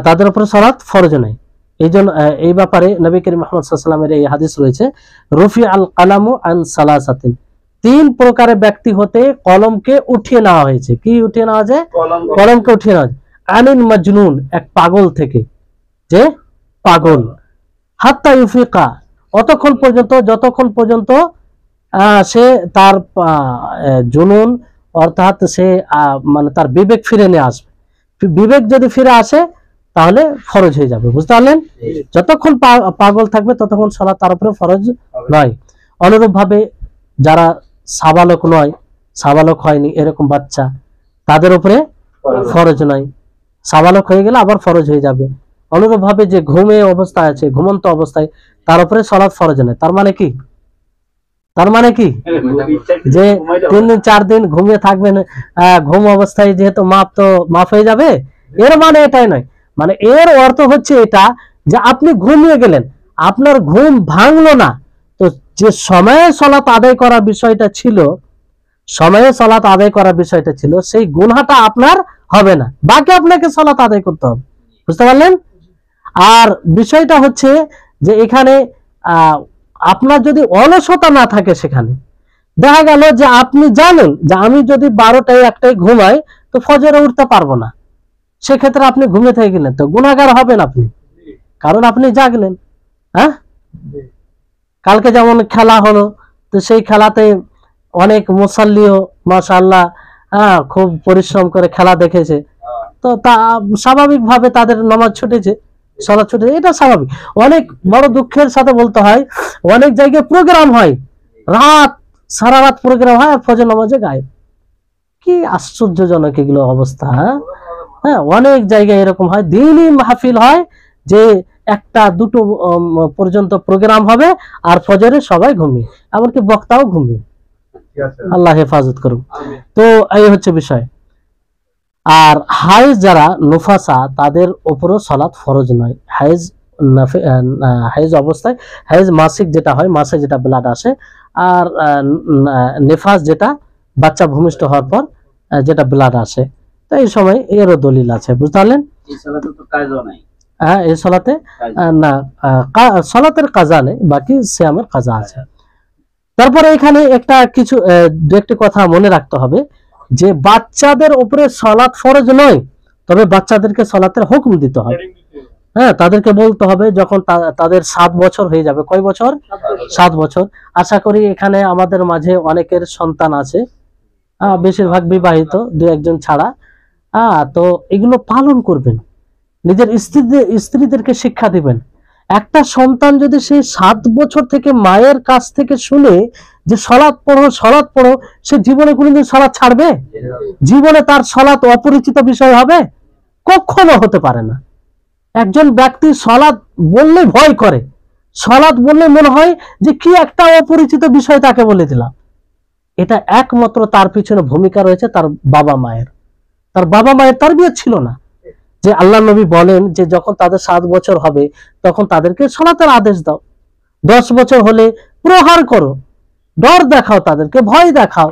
তাদের উপরে সালাত ফরজ নাই। এই জন্য এই ব্যাপারে নবী করিম মুহাম্মদ সাল্লাল্লাহু আলাইহি ওয়াসাল্লামের এই হাদিস রয়েছে, রফি আল কালামু আন সালাসাতিন, 3 প্রকারের ব্যক্তি হতে কলমকে উঠিয়ে নেওয়া হয়েছে। কি উঠিয়ে নেওয়া যায়? কলমকে উঠিয়ে নেওয়া যায়। আনিল মাজনুন, এক পাগল থেকে, যে পাগল, হাত্তা ইউফিকা, যতক্ষণ পর্যন্ত সে তার জুনুন অর্থাৎ সে মানে তার বিবেক ফিরে নিয়ে আসবে। বিবেক যদি ফিরে আসে তাহলে ফরজ হয়ে যাবে। বুঝতে পারলেন? যতক্ষণ পাগল থাকবে ততক্ষণ সালাত তার উপরে ফরজ নয়। অনুরূপ ভাবে যারা সাবালক হয়নি এরকম বাচ্চা, তাদের উপরে ফরজ নয়, সাবালক হয়ে গেলে আবার ফরজ হয়ে যাবে। অনুরূপ ভাবে যে ঘুমন্ত অবস্থায়, তার উপরে সালাত ফরজ নয়। তার মানে কি যে 3 দিন 4 দিন ঘুমিয়ে থাকবেন, ঘুম অবস্থায় যেহেতু মাফ হয়ে যাবে, এর মানে এটাই নয়। মানে এর অর্থ হচ্ছে এটা যে আপনি ঘুমিয়ে গেলেন, আপনার ঘুম ভাঙলো না, তো যে সময়ে সালাত আদায় করার বিষয়টা ছিল, সেই গুনাহটা আপনার হবে না, বাকি আপনাকে সালাত আদায় করতে হবে। বুঝতে পারলেন? আর বিষয়টা হচ্ছে যে এখানে আপনার যদি অলসতা না থাকে, সেখানে দেখা গেল যে আপনি জানেন যে আমি যদি 12টায় 1টায় ঘুমাই তো ফজরে উঠতে পারবো না, সেক্ষেত্রে আপনি ঘুমিয়ে থেকে গেলেন, তো গুনাহগার হবেন আপনি, কারণ আপনি জাগলেন। হ্যাঁ, কালকে যেমন খেলা হলো, তো সেই খেলাতে অনেক মুসাল্লিও মাশাআল্লাহ খুব পরিশ্রম করে খেলা দেখেছে, তো তা স্বাভাবিকভাবে তাদের নামাজ ছুটেছে, সালাত ছুটেছে, এটা স্বাভাবিক। অনেক বড় দুঃখের সাথে বলতে হয়, অনেক জায়গায় প্রোগ্রাম হয়, সারা রাত প্রোগ্রাম হয়, আর ফজর নামাজে গায়েব। কি আশ্চর্যজনক এগুলো অবস্থা। হ্যাঁ, অনেক জায়গায় এরকম হয়, দিনই মাহফিল হয় যে 1টা 2টো পর্যন্ত প্রোগ্রাম হবে, আর ফজরে সবাই ঘুমিয়ে, এমনকি বক্তাও ঘুমিয়ে। আল্লাহ হেফাজত করুন। তো এই হচ্ছে বিষয়। আর হায়েজ যারা নুফাসা, তাদের উপরও সালাত ফরজ নয়। হায়েজ অবস্থায়, হায়েজ মাসিক যেটা হয়, মাসে যেটা ব্লাড আসে, আর নেফাস যেটা বাচ্চা ভূমিষ্ঠ হওয়ার পর যেটা ব্লাড আসে, তো এই সময় এরও দলিল আছে। বুঝতে পারলেন? হ্যাঁ, এই সালাতে না, সালাতের কাজা নেই, বাকি সিয়ামের কাজা আছে। তারপরে এখানে একটি কথা মনে রাখতে হবে যে বাচ্চাদের উপরে সালাত ফরজ নয়, তবে বাচ্চাদেরকে সালাতের হুকুম দিতে হবে। হ্যাঁ, তাদেরকে বলতে হবে যখন তাদের 7 বছর হয়ে যাবে। কয় বছর? 7 বছর। আশা করি এখানে আমাদের মাঝে অনেকের সন্তান আছে, বেশিরভাগ বিবাহিত, 2-1 জন ছাড়া। তো এগুলো পালন করবেন, নিজের স্ত্রীদেরকে শিক্ষা দিবেন। একটা সন্তান যদি সেই 7 বছর থেকে মায়ের কাছ থেকে শুনে যে সালাত পড়ো, সে জীবনে কোনোদিন সালাত ছাড়বে? জীবনে তার সালাত অপরিচিত বিষয় হবে? কখনো হতে পারে না। একজন ব্যক্তি সালাত বললে ভয় করে, সালাত বললে মনে হয় যে কি একটা অপরিচিত বিষয় তাকে বলে দিলাম। এটা একমাত্র তার পিছনে ভূমিকা রয়েছে তার বাবা মায়ের। তারবিয়ত ছিল না। যে আল্লাহ নবী বলেন যে যখন তাদের 7 বছর হবে তখন তাদেরকে সালাতের আদেশ দাও, 10 বছর হলে প্রহার করো, ডর দেখাও, তাদেরকে ভয় দেখাও।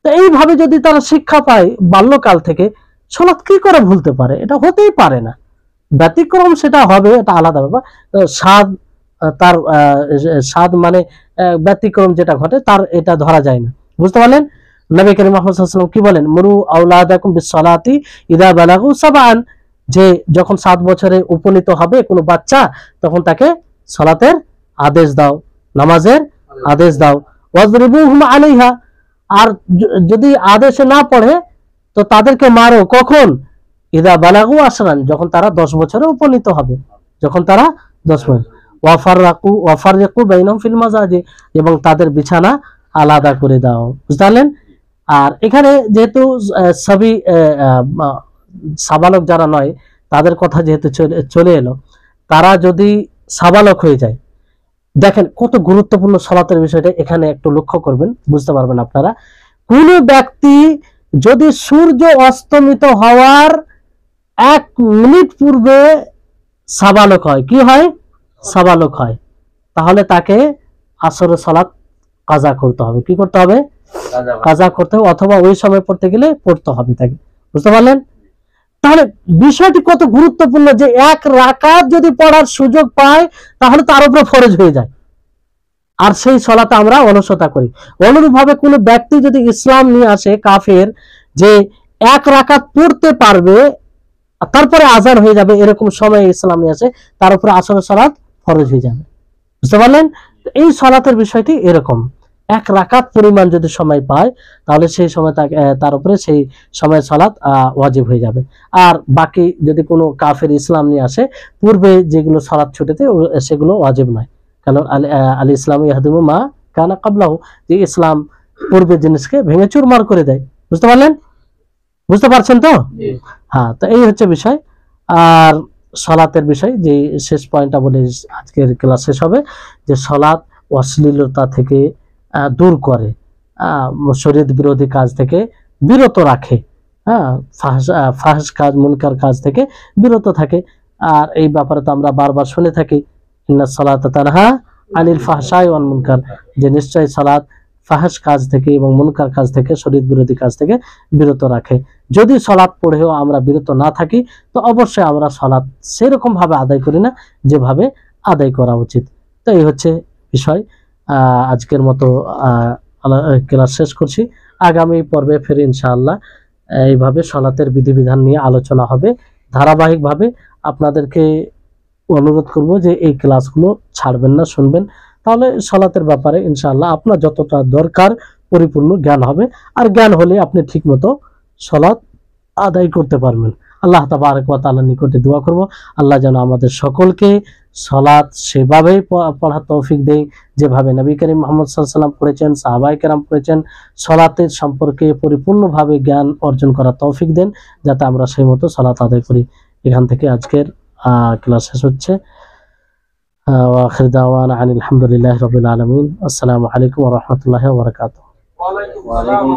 তো এইভাবে যদি তারা শিক্ষা পায় বাল্যকাল থেকে, সালাত কি করে ভুলতে পারে? এটা হতেই পারে না। ব্যতিক্রম সেটা হবে, এটা আলাদা ব্যাপার। সাদ মানে ব্যতিক্রম যেটা ঘটে, তার এটা ধরা যায় না। বুঝতে পারলেন? নবী করিম মুহাম্মদ সাল্লাল্লাহু আলাইহি ওয়াসাল্লাম কি বলেন? মুরু আওলাদাকুম বিসসালাতি ইযা বালাগু সাবআন, যে যখন 7 বছরে উপনীত হবে কোনো বাচ্চা, তখন তাকে সালাতের আদেশ দাও, নামাজের আদেশ দাও। ওয়াজরিবুহুম আলাইহা, আর যদি আদেশে না পড়ে তো তাদেরকে মারো, কখন? ইদা বালাগু আশরান, যখন তারা 10 বছরে উপনীত হবে, যখন তারা 10 বছর। ওয়াফাররিকু বাইনাহুম ফিল মাজাজি, এবং তাদের বিছানা আলাদা করে দাও। বুঝতে পারলেন? আর এখানে যেহেতু সবই সাবালক যারা নয় তাদের কথা যেহেতু চলে এলো, তারা যদি সাবালক হয়ে যায়, দেখেন কত গুরুত্বপূর্ণ সালাতের বিষয়টা এখানে একটু লক্ষ্য করবেন, বুঝতে পারবেন আপনারা। কোন ব্যক্তি যদি সূর্য অস্তমিত হওয়ার 1 মিনিট পূর্বে সাবালক হয়, কি হয়? সাবালক হয়, তাহলে তাকে আসরের সালাত কাজা করতে হবে। কি করতে হবে? কাজা করতে হবে, অথবা ওই সময় পড়তে গেলে পড়তে হবে তাকে। বুঝতে পারলেন? তাহলে বিষয়টি কত গুরুত্বপূর্ণ যে 1 রাকাত যদি পড়ার সুযোগ পায় তাহলে তার উপরে ফরজ হয়ে যায়, আর সেই সালাতে আমরা অলসতা করি। অনুরূপভাবে কোনো ব্যক্তি যদি ইসলাম নিয়ে আসে কাফের, যে 1 রাকাত পড়তে পারবে তারপরে আজান হয়ে যাবে, এরকম সময় ইসলাম নিয়ে আসে, তার উপরে আসরের সালাত ফরজ হয়ে যাবে। বুঝতে পারলেন? এই সালাতের বিষয়টি এরকম, 1 রাকাত পরিমাণ যদি সময় পায় তাহলে সেই সময় তার উপরে সেই সময় সালাত ওয়াজিব হয়ে যাবে। আর বাকি যদি কোনো কাফের ইসলাম নিয়ে আসে, পূর্বে যেগুলো সালাত ছুটেতে সেগুলো ওয়াজিব নয়, কারণ আল ইসলাম ইয়াহদিমু মা কানা ক্বাবলাহু, যে ইসলাম পূর্বের জিনিসকে ভেঙে চুরমার করে দেয়। বুঝতে পারলেন? বুঝতে পারছেন তো? হ্যাঁ, তো এই হচ্ছে বিষয়। আর সালাতের বিষয় যে শেষ পয়েন্টটা বলে আজকের ক্লাস শেষ হবে, যে সালাত অশ্লীলতা থেকে দূর করে, শরীয়ত বিরোধী কাজ থেকে বিরত রাখে, হ্যাঁ, ফাহশ কাজ, মুনকার কাজ থেকে বিরত থাকে। আর এই ব্যাপারে তো আমরা বারবার শুনে থাকি, ইন্নাস সালাতা তানহা আনিল ফাহশাই ওয়াল মুনকার, যে নিশ্চয়ই সালাত ফাহশ কাজ থেকে এবং মুনকার কাজ থেকে, শরীয়ত বিরোধী কাজ থেকে বিরত রাখে। যদি সালাত পড়েও আমরা বিরত না থাকি তো অবশ্যই আমরা সালাত সেরকম ভাবে আদায় করি না যেভাবে আদায় করা উচিত। তো এই হচ্ছে বিষয়। আজকের মতো ক্লাস শেষ করছি। আগামী পর্বে ফের ইনশাআল্লাহ এইভাবে সালাতের বিধিবিধান নিয়ে আলোচনা হবে ধারাবাহিকভাবে। আপনাদেরকে অনুরোধ করব যে এই ক্লাসগুলো ছাড়বেন না, শুনবেন, তাহলে সালাতের ব্যাপারে ইনশাআল্লাহ আপনার যতটা দরকার পরিপূর্ণ জ্ঞান হবে, আর জ্ঞান হলে আপনি ঠিকমতো সালাত আদায় করতে পারবেন। আল্লাহ তাবারক ওয়া তাআলার নিকটে দোয়া করব, আল্লাহ যেন আমাদের সকলকে সালাত সেভাবেই পড়ার তৌফিক দেয় যেভাবে নবী করিম মুহাম্মদ সাল্লাল্লাহু আলাইহি ওয়াসাল্লাম পড়েছেন, সাহাবায়ে কেরাম পড়েছেন। সালাতের সম্পর্কে পরিপূর্ণভাবে জ্ঞান অর্জন করার তৌফিক দেন, যাতে আমরা সেই মতো সালাত আদায় করি। এখান থেকে আজকের ক্লাস শেষ হচ্ছে। ওয়া আখির দাওয়ানা আনিল হামদুলিল্লাহি রাব্বিল আলামিন। আসসালামু আলাইকুম ওয়া রাহমাতুল্লাহি ওয়া বারাকাতুহু। ওয়ালাইকুম আসসালাম।